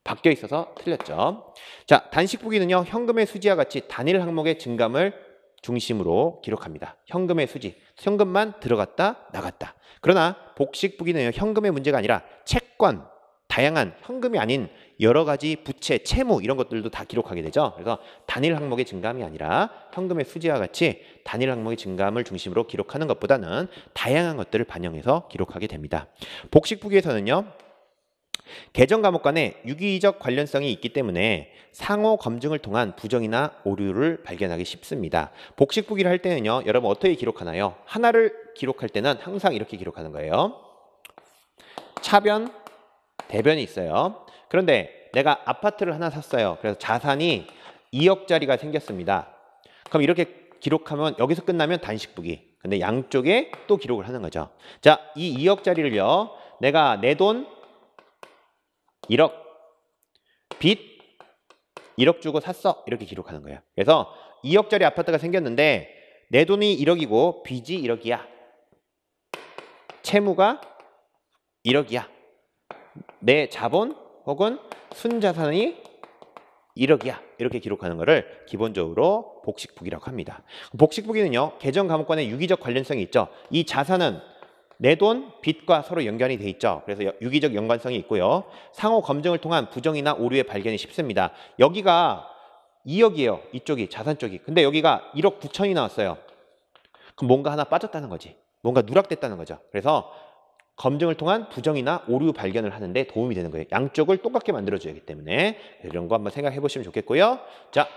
S1: 바뀌어 있어서 틀렸죠. 자, 단식부기는요 현금의 수지와 같이 단일 항목의 증감을 중심으로 기록합니다. 현금의 수지, 현금만 들어갔다 나갔다. 그러나 복식부기는요 현금의 문제가 아니라 채권, 다양한 현금이 아닌 여러 가지 부채, 채무 이런 것들도 다 기록하게 되죠. 그래서 단일 항목의 증감이 아니라 현금의 수지와 같이 단일 항목의 증감을 중심으로 기록하는 것보다는 다양한 것들을 반영해서 기록하게 됩니다. 복식부기에서는요, 계정 과목 간에 유기적 관련성이 있기 때문에 상호 검증을 통한 부정이나 오류를 발견하기 쉽습니다. 복식부기를 할 때는요, 여러분 어떻게 기록하나요? 하나를 기록할 때는 항상 이렇게 기록하는 거예요. 차변, 대변이 있어요. 그런데 내가 아파트를 하나 샀어요. 그래서 자산이 2억짜리가 생겼습니다. 그럼 이렇게 기록하면 여기서 끝나면 단식부기. 근데 양쪽에 또 기록을 하는 거죠. 자, 이 2억짜리를요. 내가 내 돈 1억, 빚 1억 주고 샀어. 이렇게 기록하는 거예요. 그래서 2억짜리 아파트가 생겼는데 내 돈이 1억이고 빚이 1억이야. 채무가 1억이야. 내 자본 혹은 순자산이 1억이야. 이렇게 기록하는 것을 기본적으로 복식부기라고 합니다. 복식부기는요, 계정 과목 간의 유기적 관련성이 있죠. 이 자산은 내 돈, 빚과 서로 연관이 돼 있죠. 그래서 유기적 연관성이 있고요. 상호 검증을 통한 부정이나 오류의 발견이 쉽습니다. 여기가 2억이에요. 이쪽이, 자산 쪽이. 근데 여기가 1억 9천이 나왔어요. 그럼 뭔가 하나 빠졌다는 거지. 뭔가 누락됐다는 거죠. 그래서 검증을 통한 부정이나 오류 발견을 하는데 도움이 되는 거예요. 양쪽을 똑같게 만들어줘야 하기 때문에 이런 거 한번 생각해 보시면 좋겠고요. 자,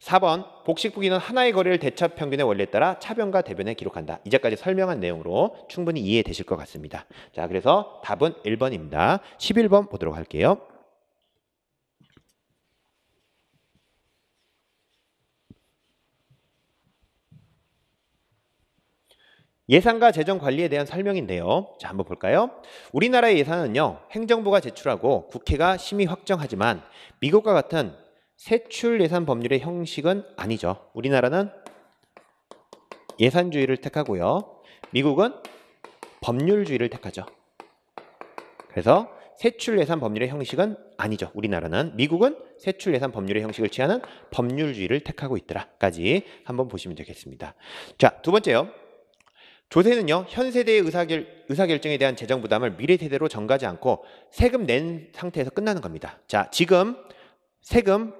S1: 4번 복식부기는 하나의 거리를 대차평균의 원리에 따라 차변과 대변에 기록한다. 이제까지 설명한 내용으로 충분히 이해되실 것 같습니다. 자, 그래서 답은 1번입니다. 11번 보도록 할게요. 예산과 재정 관리에 대한 설명인데요. 자, 한번 볼까요? 우리나라의 예산은요, 행정부가 제출하고 국회가 심의 확정하지만 미국과 같은 세출 예산 법률의 형식은 아니죠. 우리나라는 예산주의를 택하고요. 미국은 법률주의를 택하죠. 그래서 세출 예산 법률의 형식은 아니죠. 우리나라는. 미국은 세출 예산 법률의 형식을 취하는 법률주의를 택하고 있더라까지 한번 보시면 되겠습니다. 자, 두 번째요. 조세는요, 현 세대의 의사결정에 대한 재정 부담을 미래 세대로 전가하지 않고 세금 낸 상태에서 끝나는 겁니다. 자, 지금 세금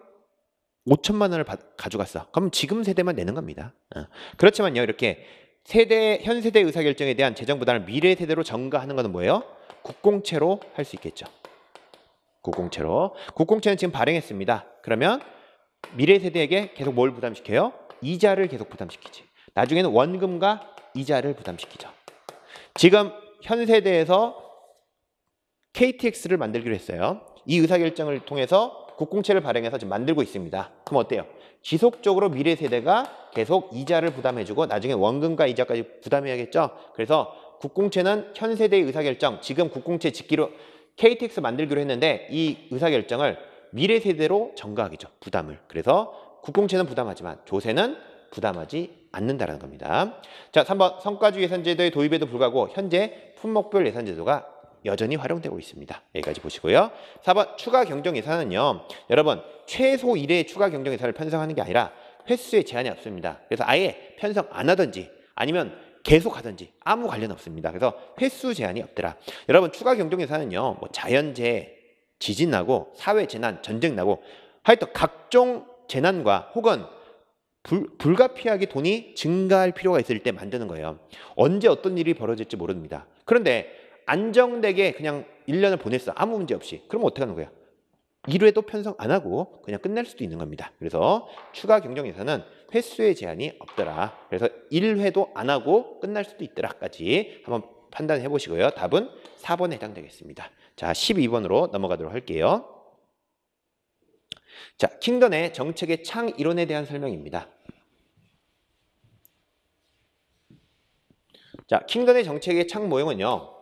S1: 5천만 원을 가져갔어. 그럼 지금 세대만 내는 겁니다. 그렇지만요, 이렇게 현 세대 의사결정에 대한 재정 부담을 미래 세대로 전가하는 것은 뭐예요? 국공채로 할 수 있겠죠. 국공채로. 국공채는 지금 발행했습니다. 그러면 미래 세대에게 계속 뭘 부담시켜요? 이자를 계속 부담시키지. 나중에는 원금과 이자를 부담시키죠. 지금 현 세대에서 KTX를 만들기로 했어요. 이 의사결정을 통해서 국공채를 발행해서 지금 만들고 있습니다. 그럼 어때요? 지속적으로 미래 세대가 계속 이자를 부담해주고 나중에 원금과 이자까지 부담해야겠죠. 그래서 국공채는 현 세대의 의사결정, 지금 국공채 짓기로 KTX 만들기로 했는데 이 의사결정을 미래 세대로 전가하겠죠. 부담을. 그래서 국공채는 부담하지만 조세는 부담하지 않는다는 겁니다. 자, 3번 성과주의 예산제도의 도입에도 불구하고 현재 품목별 예산제도가 여전히 활용되고 있습니다. 여기까지 보시고요. 4번 추가 경정 예산은요, 여러분 최소 1회의 추가 경정 예산을 편성하는 게 아니라 횟수에 제한이 없습니다. 그래서 아예 편성 안 하든지 아니면 계속 하든지 아무 관련 없습니다. 그래서 횟수 제한이 없더라. 여러분 추가 경정 예산은요, 뭐 자연재해, 지진 나고 사회 재난, 전쟁 나고 하여튼 각종 재난과 혹은 불가피하게 돈이 증가할 필요가 있을 때 만드는 거예요. 언제 어떤 일이 벌어질지 모릅니다. 그런데 안정되게 그냥 1년을 보냈어. 아무 문제 없이. 그러면 어떻게 하는 거야? 1회도 편성 안 하고 그냥 끝낼 수도 있는 겁니다. 그래서 추가 경정 예산은 횟수의 제한이 없더라. 그래서 1회도 안 하고 끝날 수도 있더라까지 한번 판단해 보시고요. 답은 4번에 해당되겠습니다. 자, 12번으로 넘어가도록 할게요. 자, 킹던의 정책의 창 이론에 대한 설명입니다. 자, 킹던의 정책의 창 모형은요.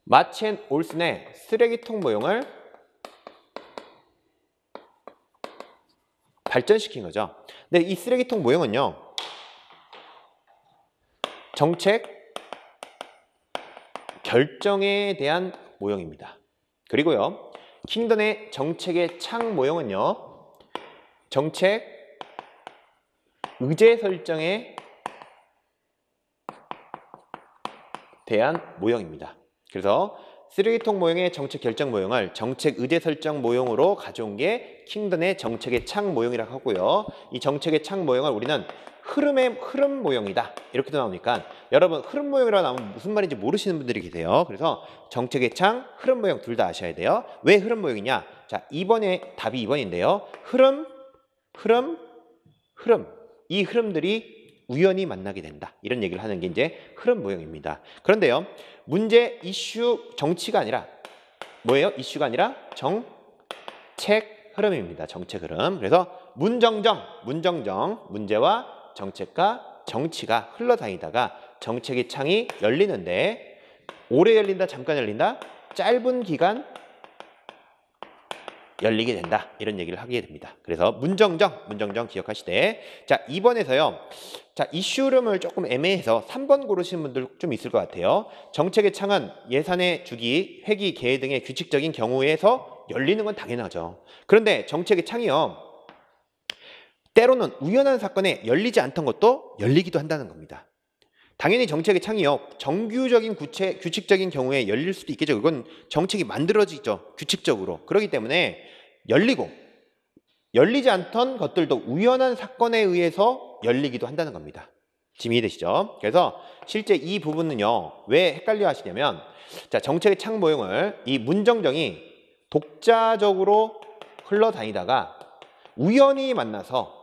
S1: 마첸 올슨의 쓰레기통 모형을 발전시킨 거죠. 근데 이 쓰레기통 모형은요. 정책 결정에 대한 모형입니다. 그리고요. 킹던의 정책의 창 모형은요. 정책 의제 설정에 대한 모형입니다. 그래서 쓰레기통 모형의 정책 결정 모형을 정책 의제 설정 모형으로 가져온 게 킹던의 정책의 창 모형이라고 하고요. 이 정책의 창 모형을 우리는 흐름 모형이다. 이렇게도 나오니까 여러분 흐름 모형이라고 나오면 무슨 말인지 모르시는 분들이 계세요. 그래서 정책의 창, 흐름 모형 둘 다 아셔야 돼요. 왜 흐름 모형이냐? 자, 2번의 답이 2번인데요. 흐름. 이 흐름들이 우연히 만나게 된다. 이런 얘기를 하는 게 이제 흐름 모형입니다. 그런데요. 문제 이슈 정치가 아니라 뭐예요? 이슈가 아니라 정책 흐름입니다. 정책 흐름. 그래서 문정정, 문제와 정책과 정치가 흘러다니다가 정책의 창이 열리는데 오래 열린다, 잠깐 열린다, 짧은 기간 열리게 된다. 이런 얘기를 하게 됩니다. 그래서 문정정 기억하시되 자 2번에서요. 자 이슈 흐름을 조금 애매해서 3번 고르시는 분들 좀 있을 것 같아요. 정책의 창은 예산의 주기, 회기, 계획 등의 규칙적인 경우에서 열리는 건 당연하죠. 그런데 정책의 창이요. 때로는 우연한 사건에 열리지 않던 것도 열리기도 한다는 겁니다. 당연히 정책의 창이요. 정규적인 규칙적인 경우에 열릴 수도 있겠죠. 그건 정책이 만들어지죠. 규칙적으로. 그렇기 때문에 열리고 열리지 않던 것들도 우연한 사건에 의해서 열리기도 한다는 겁니다. 지금 이해되시죠? 그래서 실제 이 부분은요. 왜 헷갈려 하시냐면 자, 정책의 창 모형을 이 문정정이 독자적으로 흘러다니다가 우연히 만나서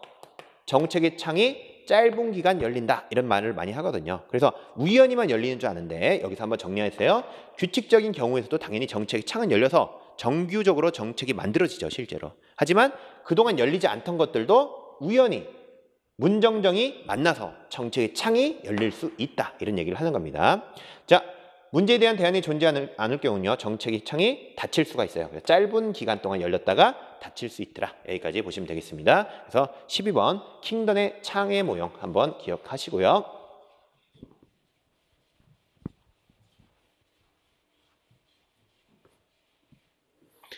S1: 정책의 창이 짧은 기간 열린다 이런 말을 많이 하거든요. 그래서 우연히만 열리는 줄 아는데 여기서 한번 정리하세요. 규칙적인 경우에서도 당연히 정책의 창은 열려서 정규적으로 정책이 만들어지죠. 실제로. 하지만 그동안 열리지 않던 것들도 우연히 문정정이 만나서 정책의 창이 열릴 수 있다. 이런 얘기를 하는 겁니다. 자, 문제에 대한 대안이 존재하지 않을 경우는요. 정책의 창이 닫힐 수가 있어요. 그래서 짧은 기간 동안 열렸다가 닫힐 수 있더라. 여기까지 보시면 되겠습니다. 그래서 12번 킹던의 창의 모형 한번 기억하시고요.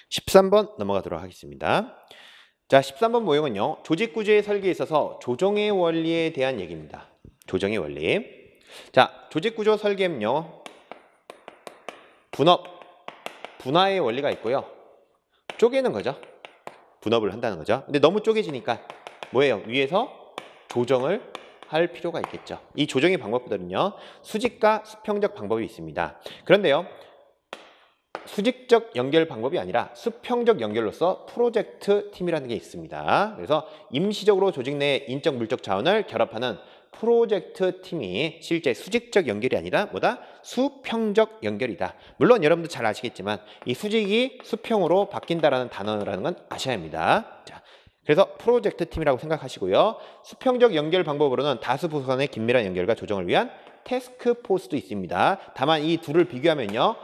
S1: 13번 넘어가도록 하겠습니다. 자, 13번 모형은요. 조직구조의 설계에 있어서 조정의 원리에 대한 얘기입니다. 조정의 원리. 자, 조직구조 설계는요. 분화의 원리가 있고요. 쪼개는 거죠. 분업을 한다는 거죠. 근데 너무 쪼개지니까 뭐예요? 위에서 조정을 할 필요가 있겠죠. 이 조정의 방법들은요. 수직과 수평적 방법이 있습니다. 그런데요. 수직적 연결 방법이 아니라 수평적 연결로서 프로젝트 팀이라는 게 있습니다. 그래서 임시적으로 조직 내 인적 물적 자원을 결합하는 프로젝트 팀이 실제 수직적 연결이 아니라 뭐다? 수평적 연결이다. 물론 여러분도 잘 아시겠지만 이 수직이 수평으로 바뀐다라는 단어라는 건 아셔야 합니다. 자, 그래서 프로젝트 팀이라고 생각하시고요. 수평적 연결 방법으로는 다수 부서간의 긴밀한 연결과 조정을 위한 태스크포스도 있습니다. 다만 이 둘을 비교하면요.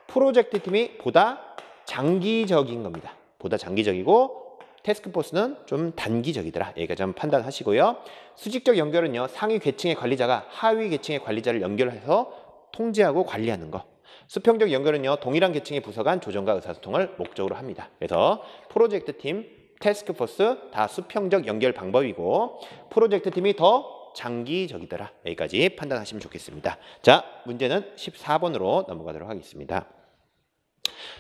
S1: 프로젝트 팀이 보다 장기적인 겁니다. 보다 장기적이고 태스크포스는 좀 단기적이더라. 여기까지 한번 판단하시고요. 수직적 연결은요. 상위 계층의 관리자가 하위 계층의 관리자를 연결해서 통제하고 관리하는 거. 수평적 연결은요. 동일한 계층의 부서 간 조정과 의사소통을 목적으로 합니다. 그래서 프로젝트 팀, 태스크포스 다 수평적 연결 방법이고 프로젝트 팀이 더 장기적이더라. 여기까지 판단하시면 좋겠습니다. 자, 문제는 14번으로 넘어가도록 하겠습니다.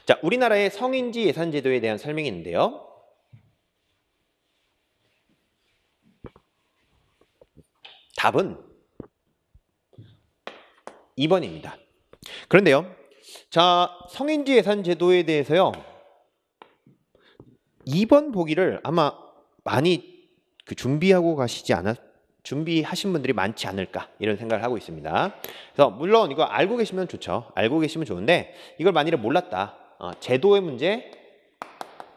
S1: 자, 우리나라의 성인지 예산 제도에 대한 설명이 있는데요. 답은 2번입니다. 그런데요. 자, 성인지 예산 제도에 대해서요. 2번 보기를 아마 많이 준비하신 분들이 많지 않을까 이런 생각을 하고 있습니다. 그래서 물론 이거 알고 계시면 좋죠. 알고 계시면 좋은데 이걸 만일에 몰랐다. 제도의 문제,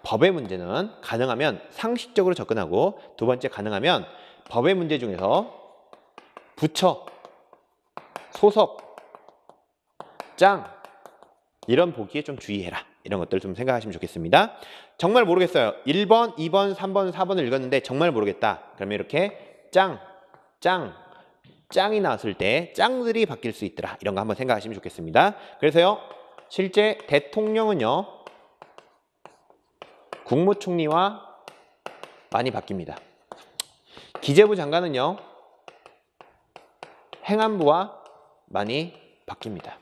S1: 법의 문제는 가능하면 상식적으로 접근하고 두 번째 가능하면 법의 문제 중에서 부처, 소속, 짱 이런 보기에 좀 주의해라. 이런 것들 좀 생각하시면 좋겠습니다. 정말 모르겠어요. 1번, 2번, 3번, 4번을 읽었는데 정말 모르겠다. 그러면 이렇게 짱이 나왔을 때 짱들이 바뀔 수 있더라. 이런 거 한번 생각하시면 좋겠습니다. 그래서요. 실제 대통령은요. 국무총리와 많이 바뀝니다. 기재부 장관은요. 행안부와 많이 바뀝니다.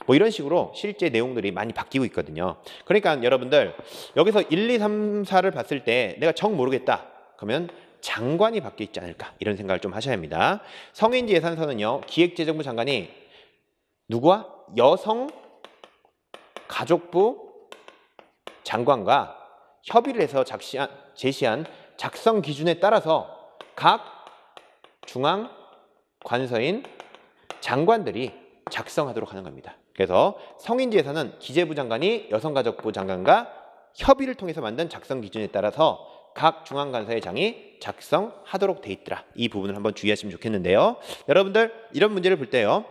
S1: 뭐 이런 식으로 실제 내용들이 많이 바뀌고 있거든요. 그러니까 여러분들 여기서 1, 2, 3, 4를 봤을 때 내가 정 모르겠다. 그러면 장관이 바뀌어 있지 않을까 이런 생각을 좀 하셔야 합니다. 성인지 예산서는요. 기획재정부 장관이 누구와? 여성가족부 장관과 협의를 해서 제시한 작성 기준에 따라서 각 중앙 관서인 장관들이 작성하도록 하는 겁니다. 그래서 성인지 예산은 기재부 장관이 여성가족부 장관과 협의를 통해서 만든 작성 기준에 따라서 각 중앙관서의 장이 작성하도록 돼 있더라. 이 부분을 한번 주의하시면 좋겠는데요. 여러분들 이런 문제를 볼 때요.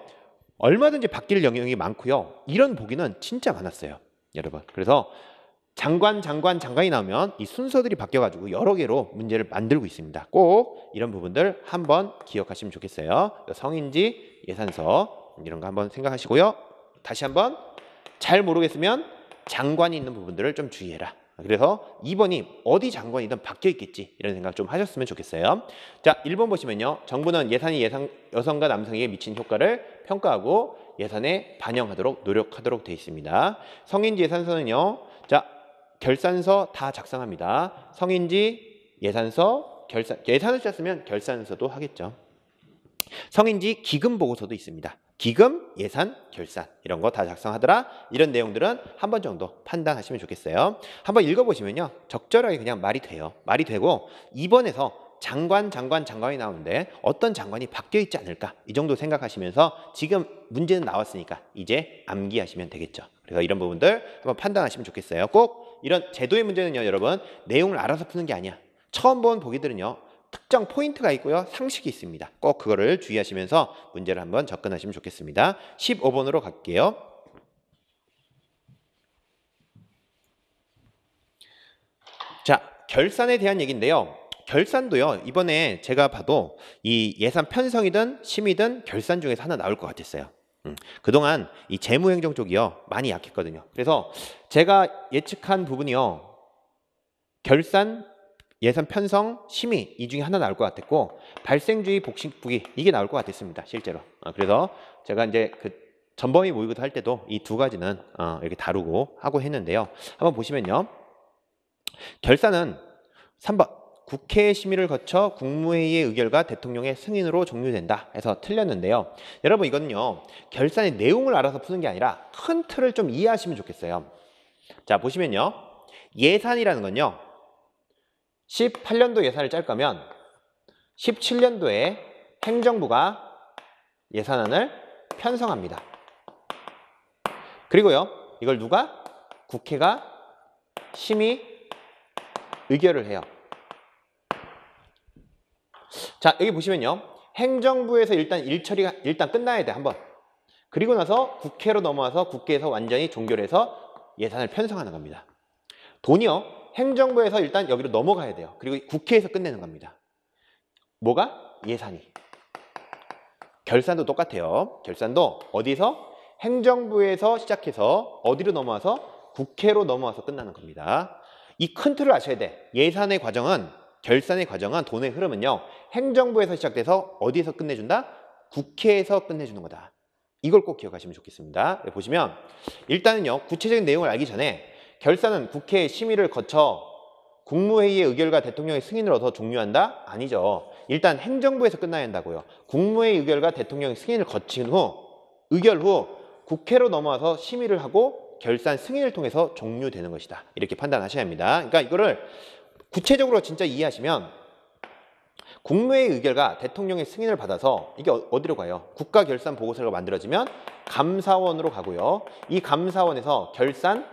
S1: 얼마든지 바뀔 영역이 많고요. 이런 보기는 진짜 많았어요. 여러분. 그래서 장관이 나오면 이 순서들이 바뀌어가지고 여러 개로 문제를 만들고 있습니다. 꼭 이런 부분들 한번 기억하시면 좋겠어요. 성인지 예산서 이런 거 한번 생각하시고요. 다시 한번 잘 모르겠으면 장관이 있는 부분들을 좀 주의해라. 그래서 2번이 어디 장관이든 바뀌어 있겠지 이런 생각 좀 하셨으면 좋겠어요. 자, 1번 보시면요. 정부는 예산이 여성과 남성에게 미친 효과를 평가하고 예산에 반영하도록 노력하도록 되어 있습니다. 성인지 예산서는요. 자, 결산서 다 작성합니다. 성인지 예산서, 예산을 짰으면 결산서도 하겠죠. 성인지 기금 보고서도 있습니다. 기금, 예산, 결산 이런 거 다 작성하더라. 이런 내용들은 한 번 정도 판단하시면 좋겠어요. 한번 읽어보시면요. 적절하게 그냥 말이 돼요. 말이 되고 2번에서 장관이 나오는데 어떤 장관이 바뀌어 있지 않을까 이 정도 생각하시면서 지금 문제는 나왔으니까 이제 암기하시면 되겠죠. 그래서 이런 부분들 한번 판단하시면 좋겠어요. 꼭 이런 제도의 문제는요. 여러분 내용을 알아서 푸는 게 아니야. 처음 본 보기들은요. 특정 포인트가 있고요. 상식이 있습니다. 꼭 그거를 주의하시면서 문제를 한번 접근하시면 좋겠습니다. 15번으로 갈게요. 자, 결산에 대한 얘기인데요. 결산도요. 이번에 제가 봐도 이 예산 편성이든 심의든 결산 중에서 하나 나올 것 같았어요. 그동안 이 재무행정 쪽이요. 많이 약했거든요. 그래서 제가 예측한 부분이요. 결산, 예산 편성, 심의 이 중에 하나 나올 것 같았고 발생주의, 복식부기 이게 나올 것 같았습니다. 실제로. 그래서 제가 이제 그 전범위 모의고사 할 때도 이 두 가지는 이렇게 다루고 하고 했는데요. 한번 보시면요. 결산은 3번 국회 심의를 거쳐 국무회의의 의결과 대통령의 승인으로 종료된다 해서 틀렸는데요. 여러분 이거는요. 결산의 내용을 알아서 푸는 게 아니라 큰 틀을 좀 이해하시면 좋겠어요. 자 보시면요. 예산이라는 건요. 18년도 예산을 짤 거면 17년도에 행정부가 예산안을 편성합니다. 그리고요. 이걸 누가? 국회가 심의 의결을 해요. 자, 여기 보시면요. 행정부에서 일단 일처리가 끝나야 돼, 한번. 그리고 나서 국회로 넘어와서 국회에서 완전히 종결해서 예산을 편성하는 겁니다. 돈이요. 행정부에서 일단 여기로 넘어가야 돼요. 그리고 국회에서 끝내는 겁니다. 뭐가? 예산이. 결산도 똑같아요. 결산도 어디서? 행정부에서 시작해서 어디로 넘어와서? 국회로 넘어와서 끝나는 겁니다. 이 큰 틀을 아셔야 돼. 예산의 과정은, 결산의 과정은, 돈의 흐름은요. 행정부에서 시작돼서 어디에서 끝내준다? 국회에서 끝내주는 거다. 이걸 꼭 기억하시면 좋겠습니다. 보시면 일단은요. 구체적인 내용을 알기 전에 결산은 국회 심의를 거쳐 국무회의의 의결과 대통령의 승인을 얻어 종료한다? 아니죠. 일단 행정부에서 끝나야 한다고요. 국무회의 의결과 대통령의 승인을 거친 후 의결 후 국회로 넘어와서 심의를 하고 결산 승인을 통해서 종료되는 것이다. 이렇게 판단하셔야 합니다. 그러니까 이거를 구체적으로 진짜 이해하시면 국무회의 의결과 대통령의 승인을 받아서 이게 어디로 가요? 국가결산보고서가 만들어지면 감사원으로 가고요. 이 감사원에서 결산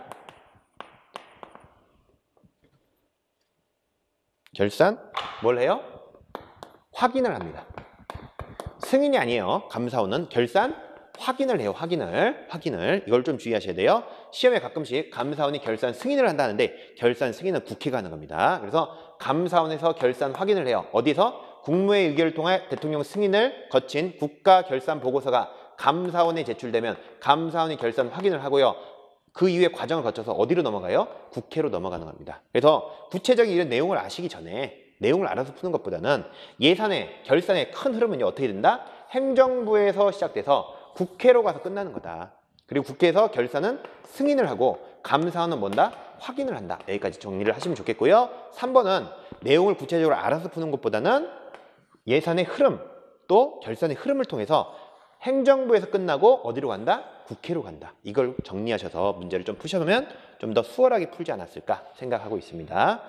S1: 뭘 해요? 확인을 합니다. 승인이 아니에요. 감사원은 결산 확인을 해요. 확인을. 이걸 좀 주의하셔야 돼요. 시험에 가끔씩 감사원이 결산 승인을 한다는데 결산 승인은 국회가 하는 겁니다. 그래서 감사원에서 결산 확인을 해요. 어디서? 국무회의 의결을 통해 대통령 승인을 거친 국가결산보고서가 감사원에 제출되면 감사원이 결산 확인을 하고요. 그 이후에 과정을 거쳐서 어디로 넘어가요? 국회로 넘어가는 겁니다. 그래서 구체적인 이런 내용을 아시기 전에 내용을 알아서 푸는 것보다는 예산의 결산의 큰 흐름은요 어떻게 된다? 행정부에서 시작돼서 국회로 가서 끝나는 거다. 그리고 국회에서 결산은 승인을 하고 감사원은 뭔다? 확인을 한다. 여기까지 정리를 하시면 좋겠고요. 3번은 내용을 구체적으로 알아서 푸는 것보다는 예산의 흐름 또 결산의 흐름을 통해서 행정부에서 끝나고 어디로 간다? 국회로 간다. 이걸 정리하셔서 문제를 좀 푸셔놓으면 좀 더 수월하게 풀지 않았을까 생각하고 있습니다.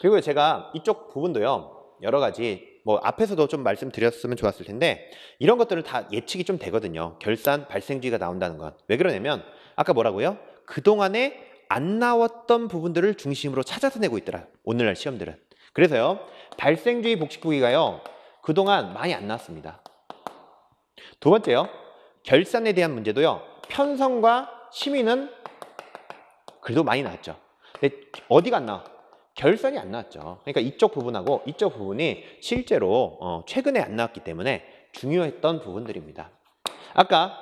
S1: 그리고 제가 이쪽 부분도요. 여러 가지 뭐 앞에서도 좀 말씀드렸으면 좋았을 텐데 이런 것들을 다 예측이 좀 되거든요. 결산 발생주의가 나온다는 건. 왜 그러냐면 아까 뭐라고요? 그동안에 안 나왔던 부분들을 중심으로 찾아서 내고 있더라. 오늘날 시험들은. 그래서요. 발생주의 복식부기가요. 그동안 많이 안 나왔습니다. 두 번째요. 결산에 대한 문제도요. 편성과 심의는 그래도 많이 나왔죠. 근데 어디가 안 나와? 결산이 안 나왔죠. 그러니까 이쪽 부분하고 이쪽 부분이 실제로 최근에 안 나왔기 때문에 중요했던 부분들입니다. 아까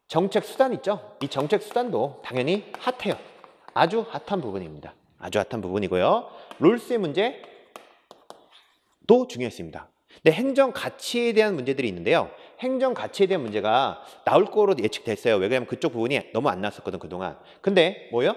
S1: 정책 수단 있죠? 이 정책 수단도 당연히 핫해요. 아주 핫한 부분입니다. 아주 핫한 부분이고요. 롤스의 문제도 중요했습니다. 근데 행정 가치에 대한 문제들이 있는데요. 행정 가치에 대한 문제가 나올 거로 예측됐어요. 왜냐하면 그쪽 부분이 너무 안 나왔었거든 그동안. 근데 뭐예요?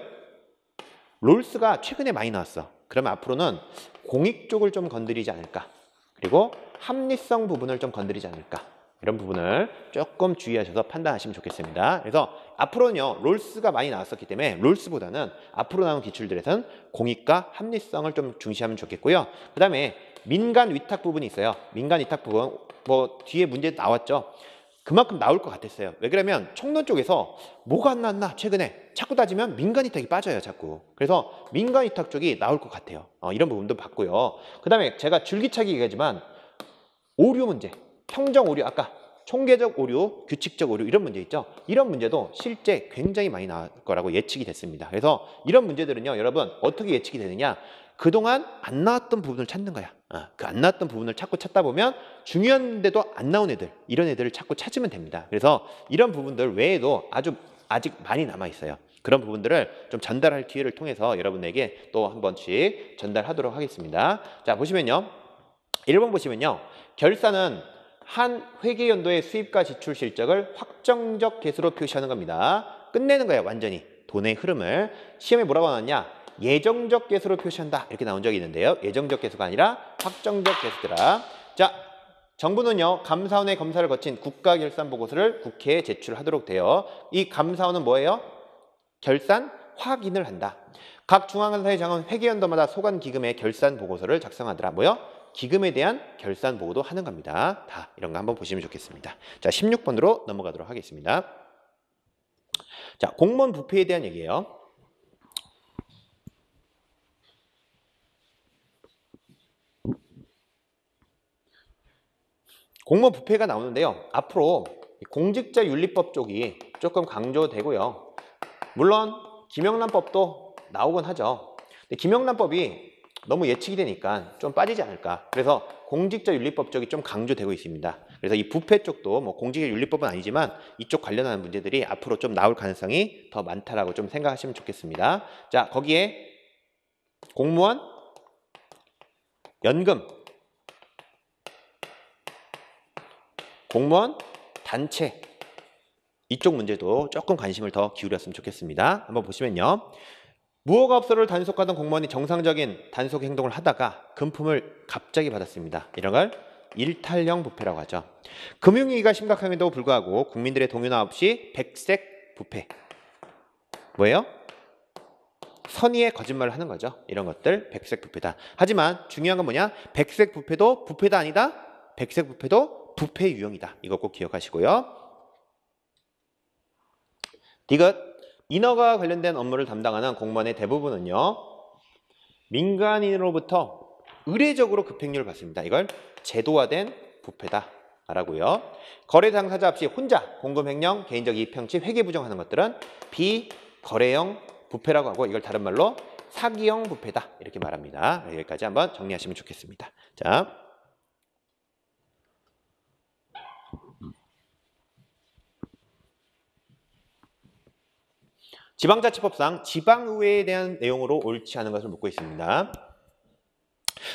S1: 롤스가 최근에 많이 나왔어. 그러면 앞으로는 공익 쪽을 좀 건드리지 않을까. 그리고 합리성 부분을 좀 건드리지 않을까. 이런 부분을 조금 주의하셔서 판단하시면 좋겠습니다. 그래서 앞으로는요. 롤스가 많이 나왔었기 때문에 롤스보다는 앞으로 나온 기출들에서는 공익과 합리성을 좀 중시하면 좋겠고요. 그 다음에 민간 위탁 부분이 있어요. 민간 위탁 부분 뭐 뒤에 문제 나왔죠. 그만큼 나올 것 같았어요. 왜 그러면 총론 쪽에서 뭐가 안 나왔나 최근에 자꾸 따지면 민간 위탁이 빠져요. 자꾸. 그래서 민간 위탁 쪽이 나올 것 같아요. 이런 부분도 봤고요. 그 다음에 제가 줄기차게 얘기하지만 오류 문제, 평정 오류, 아까 총계적 오류, 규칙적 오류 이런 문제 있죠. 이런 문제도 실제 굉장히 많이 나올 거라고 예측이 됐습니다. 그래서 이런 문제들은요. 여러분 어떻게 예측이 되느냐. 그동안 안 나왔던 부분을 찾는 거야. 그 안 나왔던 부분을 자꾸 찾다 보면 중요한데도 안 나온 애들, 이런 애들을 자꾸 찾으면 됩니다. 그래서 이런 부분들 외에도 아직 많이 남아 있어요. 그런 부분들을 좀 전달할 기회를 통해서 여러분에게 또 한 번씩 전달하도록 하겠습니다. 자, 보시면요. 1번 보시면요. 결산은 한 회계연도의 수입과 지출 실적을 확정적 개수로 표시하는 겁니다. 끝내는 거예요. 완전히. 돈의 흐름을. 시험에 뭐라고 나왔냐? 예정적 개수로 표시한다. 이렇게 나온 적이 있는데요. 예정적 개수가 아니라 확정적 개수더라. 자, 정부는요. 감사원의 검사를 거친 국가결산보고서를 국회에 제출하도록 돼요. 이 감사원은 뭐예요? 결산 확인을 한다. 각 중앙감사의 장은 회계연도마다 소관기금의 결산보고서를 작성하더라. 뭐요? 기금에 대한 결산보고도 하는 겁니다. 다 이런 거 한번 보시면 좋겠습니다. 자, 16번으로 넘어가도록 하겠습니다. 자, 공무원 부패에 대한 얘기예요. 공무원 부패가 나오는데요. 앞으로 공직자윤리법 쪽이 조금 강조되고요. 물론 김영란법도 나오곤 하죠. 근데 김영란법이 너무 예측이 되니까 좀 빠지지 않을까. 그래서 공직자윤리법 쪽이 좀 강조되고 있습니다. 그래서 이 부패 쪽도 뭐 공직자윤리법은 아니지만 이쪽 관련하는 문제들이 앞으로 좀 나올 가능성이 더 많다라고 좀 생각하시면 좋겠습니다. 자, 거기에 공무원, 연금, 공무원, 단체 이쪽 문제도 조금 관심을 더 기울였으면 좋겠습니다. 한번 보시면요. 무허가업소를 단속하던 공무원이 정상적인 단속 행동을 하다가 금품을 갑자기 받았습니다. 이런 걸 일탈형 부패라고 하죠. 금융위기가 심각함에도 불구하고 국민들의 동요나 없이 백색 부패. 뭐예요? 선의의 거짓말을 하는 거죠. 이런 것들 백색 부패다. 하지만 중요한 건 뭐냐? 백색 부패도 부패다 아니다? 백색 부패도 부패 유형이다. 이거 꼭 기억하시고요. 디귿. 인허가 관련된 업무를 담당하는 공무원의 대부분은요. 민간인으로부터 의례적으로 급행료를 받습니다. 이걸 제도화된 부패다 라고요. 거래 당사자 없이 혼자 공금 횡령, 개인적 이익 편취, 회계 부정하는 것들은 비거래형 부패라고 하고 이걸 다른 말로 사기형 부패다 이렇게 말합니다. 여기까지 한번 정리하시면 좋겠습니다. 자, 지방자치법상 지방의회에 대한 내용으로 옳지 않은 것을 묻고 있습니다.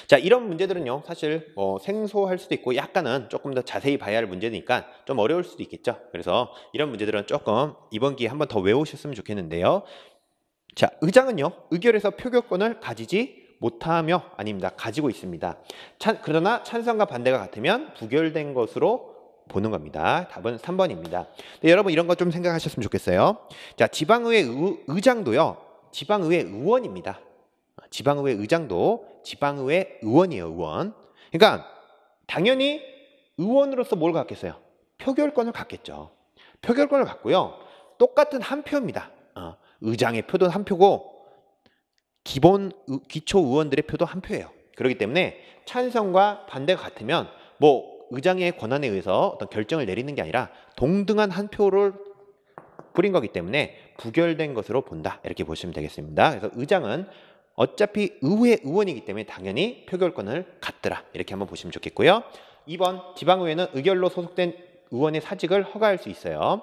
S1: 자, 이런 문제들은요 사실 생소할 수도 있고 약간은 조금 더 자세히 봐야 할 문제니까 좀 어려울 수도 있겠죠. 그래서 이런 문제들은 조금 이번 기회에 한번 더 외우셨으면 좋겠는데요. 자, 의장은요 의결에서 표결권을 가지지 못하며 아닙니다. 가지고 있습니다. 그러나 찬성과 반대가 같으면 부결된 것으로 보는 겁니다. 답은 3번입니다. 네, 여러분 이런 거 좀 생각하셨으면 좋겠어요. 자, 지방의회 의장도요 지방의회 의원입니다. 지방의회 의장도 지방의회 의원이에요. 의원. 그러니까 당연히 의원으로서 뭘 갖겠어요? 표결권을 갖겠죠. 표결권을 갖고요. 똑같은 한 표입니다. 의장의 표도 한 표고 기초 의원들의 표도 한 표예요. 그렇기 때문에 찬성과 반대가 같으면 뭐 의장의 권한에 의해서 어떤 결정을 내리는 게 아니라 동등한 한 표를 뿌린 거기 때문에 부결된 것으로 본다. 이렇게 보시면 되겠습니다. 그래서 의장은 어차피 의회 의원이기 때문에 당연히 표결권을 갖더라. 이렇게 한번 보시면 좋겠고요. 2번 지방의회는 의결로 소속된 의원의 사직을 허가할 수 있어요.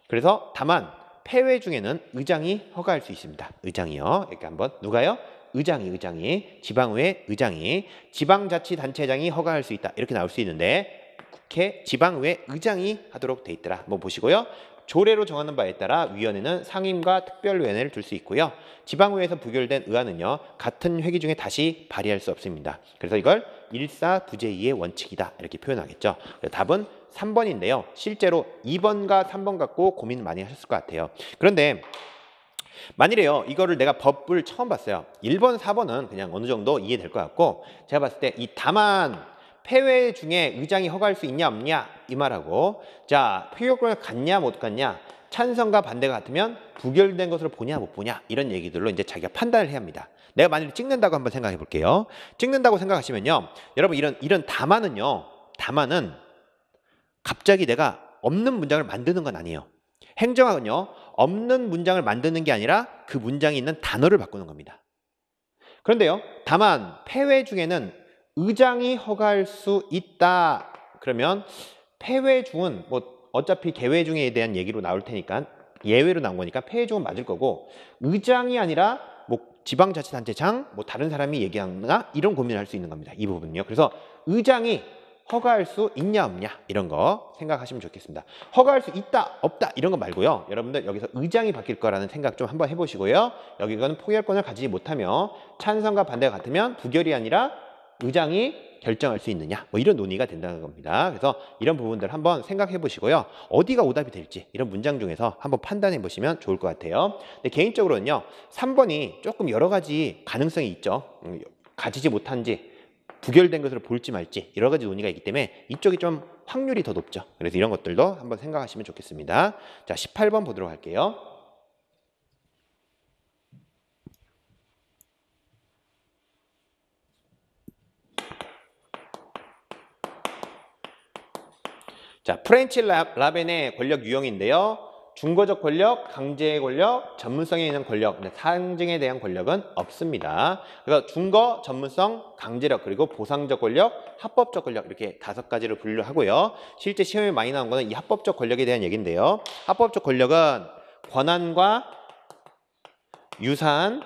S1: 그래서 다만 폐회 중에는 의장이 허가할 수 있습니다. 의장이요. 이렇게 한번 누가요? 의장이 지방의회 의장이 지방자치단체장이 허가할 수 있다. 이렇게 나올 수 있는데 국회 지방의회 의장이 하도록 돼 있더라. 한번 보시고요. 조례로 정하는 바에 따라 위원회는 상임과 특별위원회를 둘 수 있고요. 지방의회에서 부결된 의안은요. 같은 회기 중에 다시 발의할 수 없습니다. 그래서 이걸 일사부재이의 원칙이다. 이렇게 표현하겠죠. 답은 3번인데요. 실제로 2번과 3번 갖고 고민 많이 하셨을 것 같아요. 그런데 만일에요. 이거를 내가 법을 처음 봤어요. 1번, 4번은 그냥 어느 정도 이해될 것 같고 제가 봤을 때 이 다만 폐회 중에 의장이 허가할 수 있냐 없냐 이 말하고 자 표결권을 갖냐 못 갖냐 찬성과 반대가 같으면 부결된 것으로 보냐 못 보냐 이런 얘기들로 이제 자기가 판단을 해야 합니다. 내가 만약에 찍는다고 한번 생각해 볼게요. 찍는다고 생각하시면요. 여러분 이런 다만은 갑자기 내가 없는 문장을 만드는 건 아니에요. 행정학은요. 없는 문장을 만드는 게 아니라 그 문장에 있는 단어를 바꾸는 겁니다. 그런데요. 다만 폐회 중에는 의장이 허가할 수 있다. 그러면 폐회 중은 뭐 어차피 개회 중에 대한 얘기로 나올 테니까 예외로 나온 거니까 폐회 중은 맞을 거고 의장이 아니라 뭐 지방자치단체장 뭐 다른 사람이 얘기하나 이런 고민을 할 수 있는 겁니다. 이 부분은요. 그래서 의장이 허가할 수 있냐 없냐 이런 거 생각하시면 좋겠습니다. 허가할 수 있다 없다 이런 거 말고요. 여러분들 여기서 의장이 바뀔 거라는 생각 좀 한번 해보시고요. 여기는 포기권을 가지지 못하며 찬성과 반대가 같으면 부결이 아니라 의장이 결정할 수 있느냐 뭐 이런 논의가 된다는 겁니다. 그래서 이런 부분들 한번 생각해 보시고요. 어디가 오답이 될지 이런 문장 중에서 한번 판단해 보시면 좋을 것 같아요. 근데 개인적으로는요. 3번이 조금 여러 가지 가능성이 있죠. 가지지 못한지 부결된 것으로 볼지 말지 여러 가지 논의가 있기 때문에 이쪽이 좀 확률이 더 높죠. 그래서 이런 것들도 한번 생각하시면 좋겠습니다. 자, 18번 보도록 할게요. 자, 프렌치 라벤의 권력 유형인데요. 중거적 권력, 강제의 권력, 전문성에 있는 권력, 상징에 대한 권력은 없습니다. 그래서 중거, 전문성, 강제력, 그리고 보상적 권력, 합법적 권력 이렇게 5가지로 분류를 하고요. 실제 시험에 많이 나온 거는 이 합법적 권력에 대한 얘기인데요. 합법적 권력은 권한과 유사한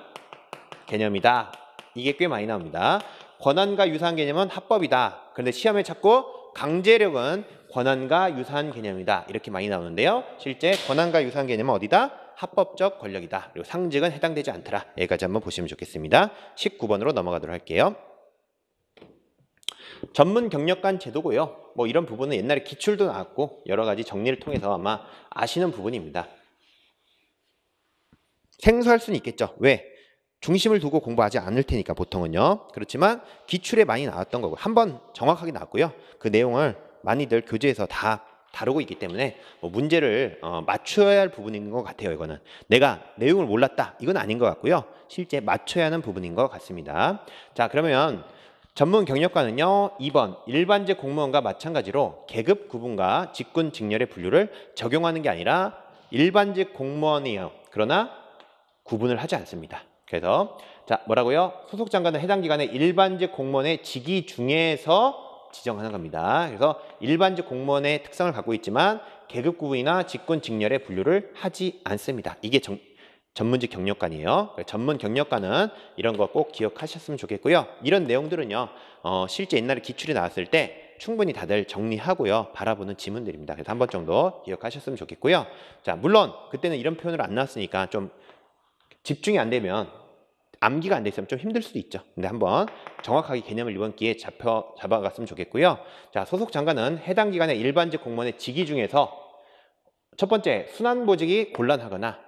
S1: 개념이다. 이게 꽤 많이 나옵니다. 권한과 유사한 개념은 합법이다. 그런데 시험에 자꾸 강제력은 권한과 유사한 개념이다. 이렇게 많이 나오는데요. 실제 권한과 유사한 개념은 어디다? 합법적 권력이다. 그리고 상직은 해당되지 않더라. 여기까지 한번 보시면 좋겠습니다. 19번으로 넘어가도록 할게요. 전문 경력관 제도고요. 뭐 이런 부분은 옛날에 기출도 나왔고 여러 가지 정리를 통해서 아마 아시는 부분입니다. 생소할 수는 있겠죠. 왜? 중심을 두고 공부하지 않을 테니까 보통은요. 그렇지만 기출에 많이 나왔던 거고 한번 정확하게 나왔고요. 그 내용을 많이들 교재에서 다 다루고 있기 때문에 뭐 문제를 맞춰야 할 부분인 것 같아요. 이거는 내가 내용을 몰랐다 이건 아닌 것 같고요. 실제 맞춰야 하는 부분인 것 같습니다. 자, 그러면 전문 경력관은요, 2번 일반직 공무원과 마찬가지로 계급 구분과 직군 직렬의 분류를 적용하는 게 아니라 일반직 공무원이에요. 그러나 구분을 하지 않습니다. 그래서 자, 뭐라고요? 소속 장관은 해당 기관의 일반직 공무원의 직위 중에서 지정하는 겁니다. 그래서 일반직 공무원의 특성을 갖고 있지만 계급 구분이나 직군 직렬의 분류를 하지 않습니다. 이게 전문직 경력관이에요. 전문 경력관은 이런 거 꼭 기억하셨으면 좋겠고요. 이런 내용들은요, 실제 옛날에 기출이 나왔을 때 충분히 다들 정리하고요. 바라보는 지문들입니다. 그래서 한 번 정도 기억하셨으면 좋겠고요. 자, 물론 그때는 이런 표현으로 안 나왔으니까 좀 집중이 안 되면 암기가 안 돼 있으면 좀 힘들 수도 있죠. 근데 한번 정확하게 개념을 이번 기회에 잡아갔으면 좋겠고요. 자, 소속 장관은 해당 기관의 일반직 공무원의 직위 중에서 첫 번째, 순환보직이 곤란하거나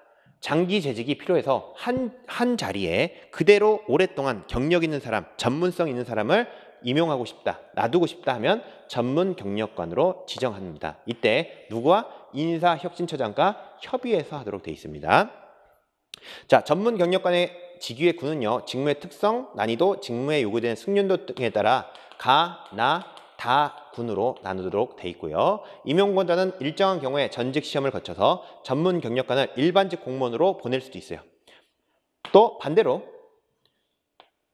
S1: 장기 재직이 필요해서 한 자리에 그대로 오랫동안 경력 있는 사람, 전문성 있는 사람을 임용하고 싶다, 놔두고 싶다 하면 전문 경력관으로 지정합니다. 이때 누구와? 인사혁신처장과 협의해서 하도록 되어 있습니다. 자, 전문 경력관의 직위의 구는요, 직무의 특성, 난이도, 직무에 요구되는 숙련도 등에 따라 가, 나, 다 군으로 나누도록 돼 있고요. 임용권자는 일정한 경우에 전직 시험을 거쳐서 전문 경력관을 일반직 공무원으로 보낼 수도 있어요. 또 반대로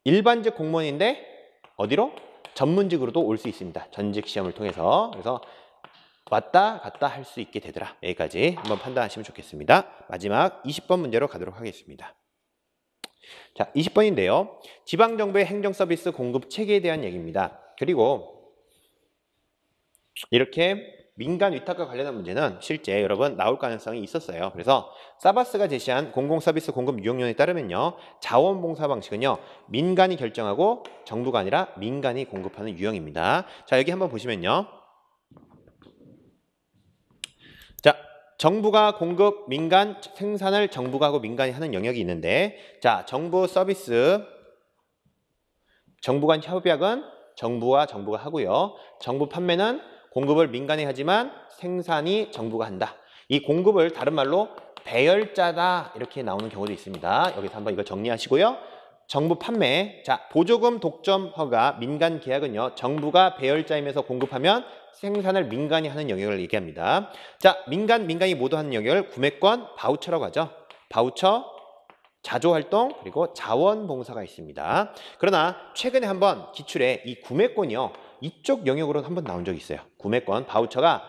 S1: 일반직 공무원인데 어디로? 전문직으로도 올 수 있습니다. 전직 시험을 통해서. 그래서 왔다 갔다 할 수 있게 되더라. 여기까지 한번 판단하시면 좋겠습니다. 마지막 20번 문제로 가도록 하겠습니다. 자, 20번인데요. 지방정부의 행정서비스 공급 체계에 대한 얘기입니다. 그리고 이렇게 민간 위탁과 관련한 문제는 실제 여러분 나올 가능성이 있었어요. 그래서 사바스가 제시한 공공서비스 공급 유형론에 따르면요, 자원봉사 방식은요, 민간이 결정하고 정부가 아니라 민간이 공급하는 유형입니다. 자, 여기 한번 보시면요, 자, 정부가 공급, 민간 생산을 정부가 하고 민간이 하는 영역이 있는데, 자, 정부 서비스, 정부 간 협약은 정부와 정부가 하고요. 정부 판매는 공급을 민간이 하지만 생산이 정부가 한다. 이 공급을 다른 말로 배열자다 이렇게 나오는 경우도 있습니다. 여기서 한번 이거 정리하시고요. 정부 판매, 자, 보조금 독점 허가 민간 계약은요, 정부가 배열자이면서 공급하면 생산을 민간이 하는 영역을 얘기합니다. 자, 민간이 모두 하는 영역을 구매권, 바우처라고 하죠. 바우처, 자조활동, 그리고 자원봉사가 있습니다. 그러나 최근에 한번 기출에 이 구매권이요, 이쪽 영역으로 한번 나온 적이 있어요. 구매권, 바우처가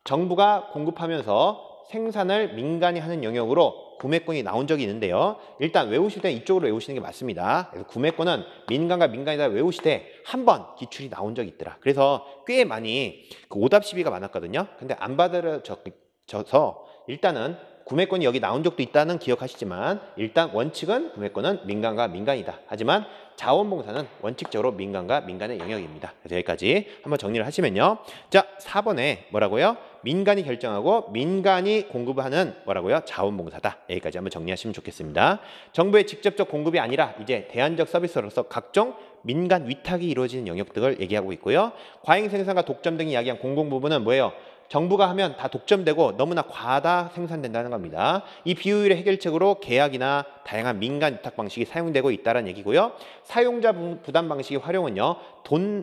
S1: 정부가 공급하면서 생산을 민간이 하는 영역으로 구매권이 나온 적이 있는데요. 일단 외우실 때 이쪽으로 외우시는 게 맞습니다. 그래서 구매권은 민간과 민간이다 외우실 때 한 번 기출이 나온 적이 있더라. 그래서 꽤 많이 그 오답 시비가 많았거든요. 근데 안 받아져서 일단은 구매권이 여기 나온 적도 있다는 기억하시지만 일단 원칙은 구매권은 민간과 민간이다. 하지만 자원봉사는 원칙적으로 민간과 민간의 영역입니다. 그래서 여기까지 한번 정리를 하시면요. 자, 4번에 뭐라고요? 민간이 결정하고 민간이 공급하는 뭐라고요? 자원봉사다. 여기까지 한번 정리하시면 좋겠습니다. 정부의 직접적 공급이 아니라 이제 대안적 서비스로서 각종 민간 위탁이 이루어지는 영역 등을 얘기하고 있고요. 과잉 생산과 독점 등이 이야기한 공공부문은 뭐예요? 정부가 하면 다 독점되고 너무나 과다 생산된다는 겁니다. 이 비효율의 해결책으로 계약이나 다양한 민간 위탁 방식이 사용되고 있다는 얘기고요. 사용자 부담 방식의 활용은요,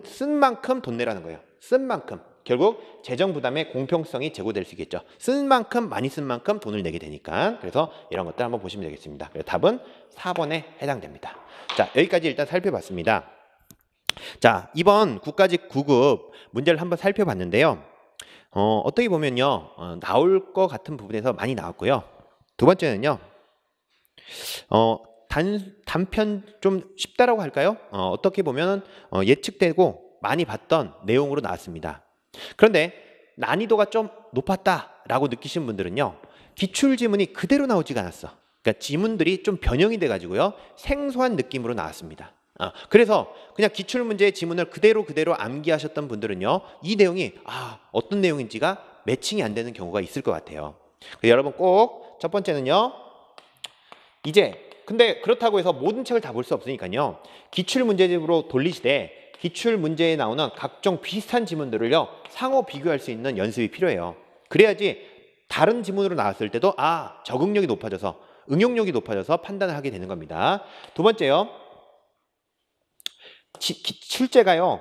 S1: 쓴 만큼 돈 내라는 거예요. 쓴 만큼. 결국 재정 부담의 공평성이 제고될 수 있겠죠. 쓴 만큼, 많이 쓴 만큼 돈을 내게 되니까. 그래서 이런 것들 한번 보시면 되겠습니다. 그래서 답은 4번에 해당됩니다. 자, 여기까지 일단 살펴봤습니다. 자, 이번 국가직 9급 문제를 한번 살펴봤는데요. 어떻게 보면요, 나올 것 같은 부분에서 많이 나왔고요. 두 번째는요, 단편 좀 쉽다라고 할까요? 어떻게 보면 예측되고 많이 봤던 내용으로 나왔습니다. 그런데 난이도가 좀 높았다라고 느끼신 분들은요, 기출 지문이 그대로 나오지가 않았어. 그러니까 지문들이 좀 변형이 돼가지고요. 생소한 느낌으로 나왔습니다. 그래서 그냥 기출문제의 지문을 그대로 암기하셨던 분들은요. 이 내용이 어떤 내용인지가 매칭이 안 되는 경우가 있을 것 같아요. 여러분 꼭 첫 번째는요. 이제 근데 그렇다고 해서 모든 책을 다 볼 수 없으니까요. 기출문제집으로 돌리시되 기출문제에 나오는 각종 비슷한 지문들을요. 상호 비교할 수 있는 연습이 필요해요. 그래야지 다른 지문으로 나왔을 때도 적응력이 높아져서 응용력이 높아져서 판단을 하게 되는 겁니다. 두 번째요. 출제가요.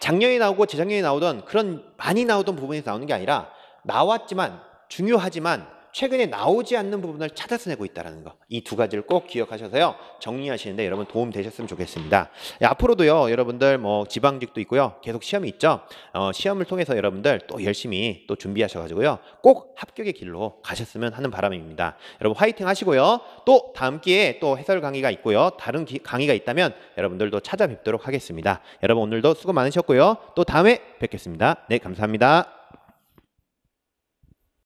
S1: 작년에 나오고 재작년에 나오던 그런 많이 나오던 부분에서 나오는 게 아니라 나왔지만 중요하지만 최근에 나오지 않는 부분을 찾아서 내고 있다는 거. 이 두 가지를 꼭 기억하셔서요. 정리하시는데 여러분 도움 되셨으면 좋겠습니다. 앞으로도요. 여러분들 지방직도 있고요. 계속 시험이 있죠. 시험을 통해서 여러분들 또 열심히 또 준비하셔가지고요. 꼭 합격의 길로 가셨으면 하는 바람입니다. 여러분 화이팅 하시고요. 또 다음 기회에 또 해설 강의가 있고요. 다른 강의가 있다면 여러분들도 찾아뵙도록 하겠습니다. 여러분 오늘도 수고 많으셨고요. 또 다음에 뵙겠습니다. 네, 감사합니다.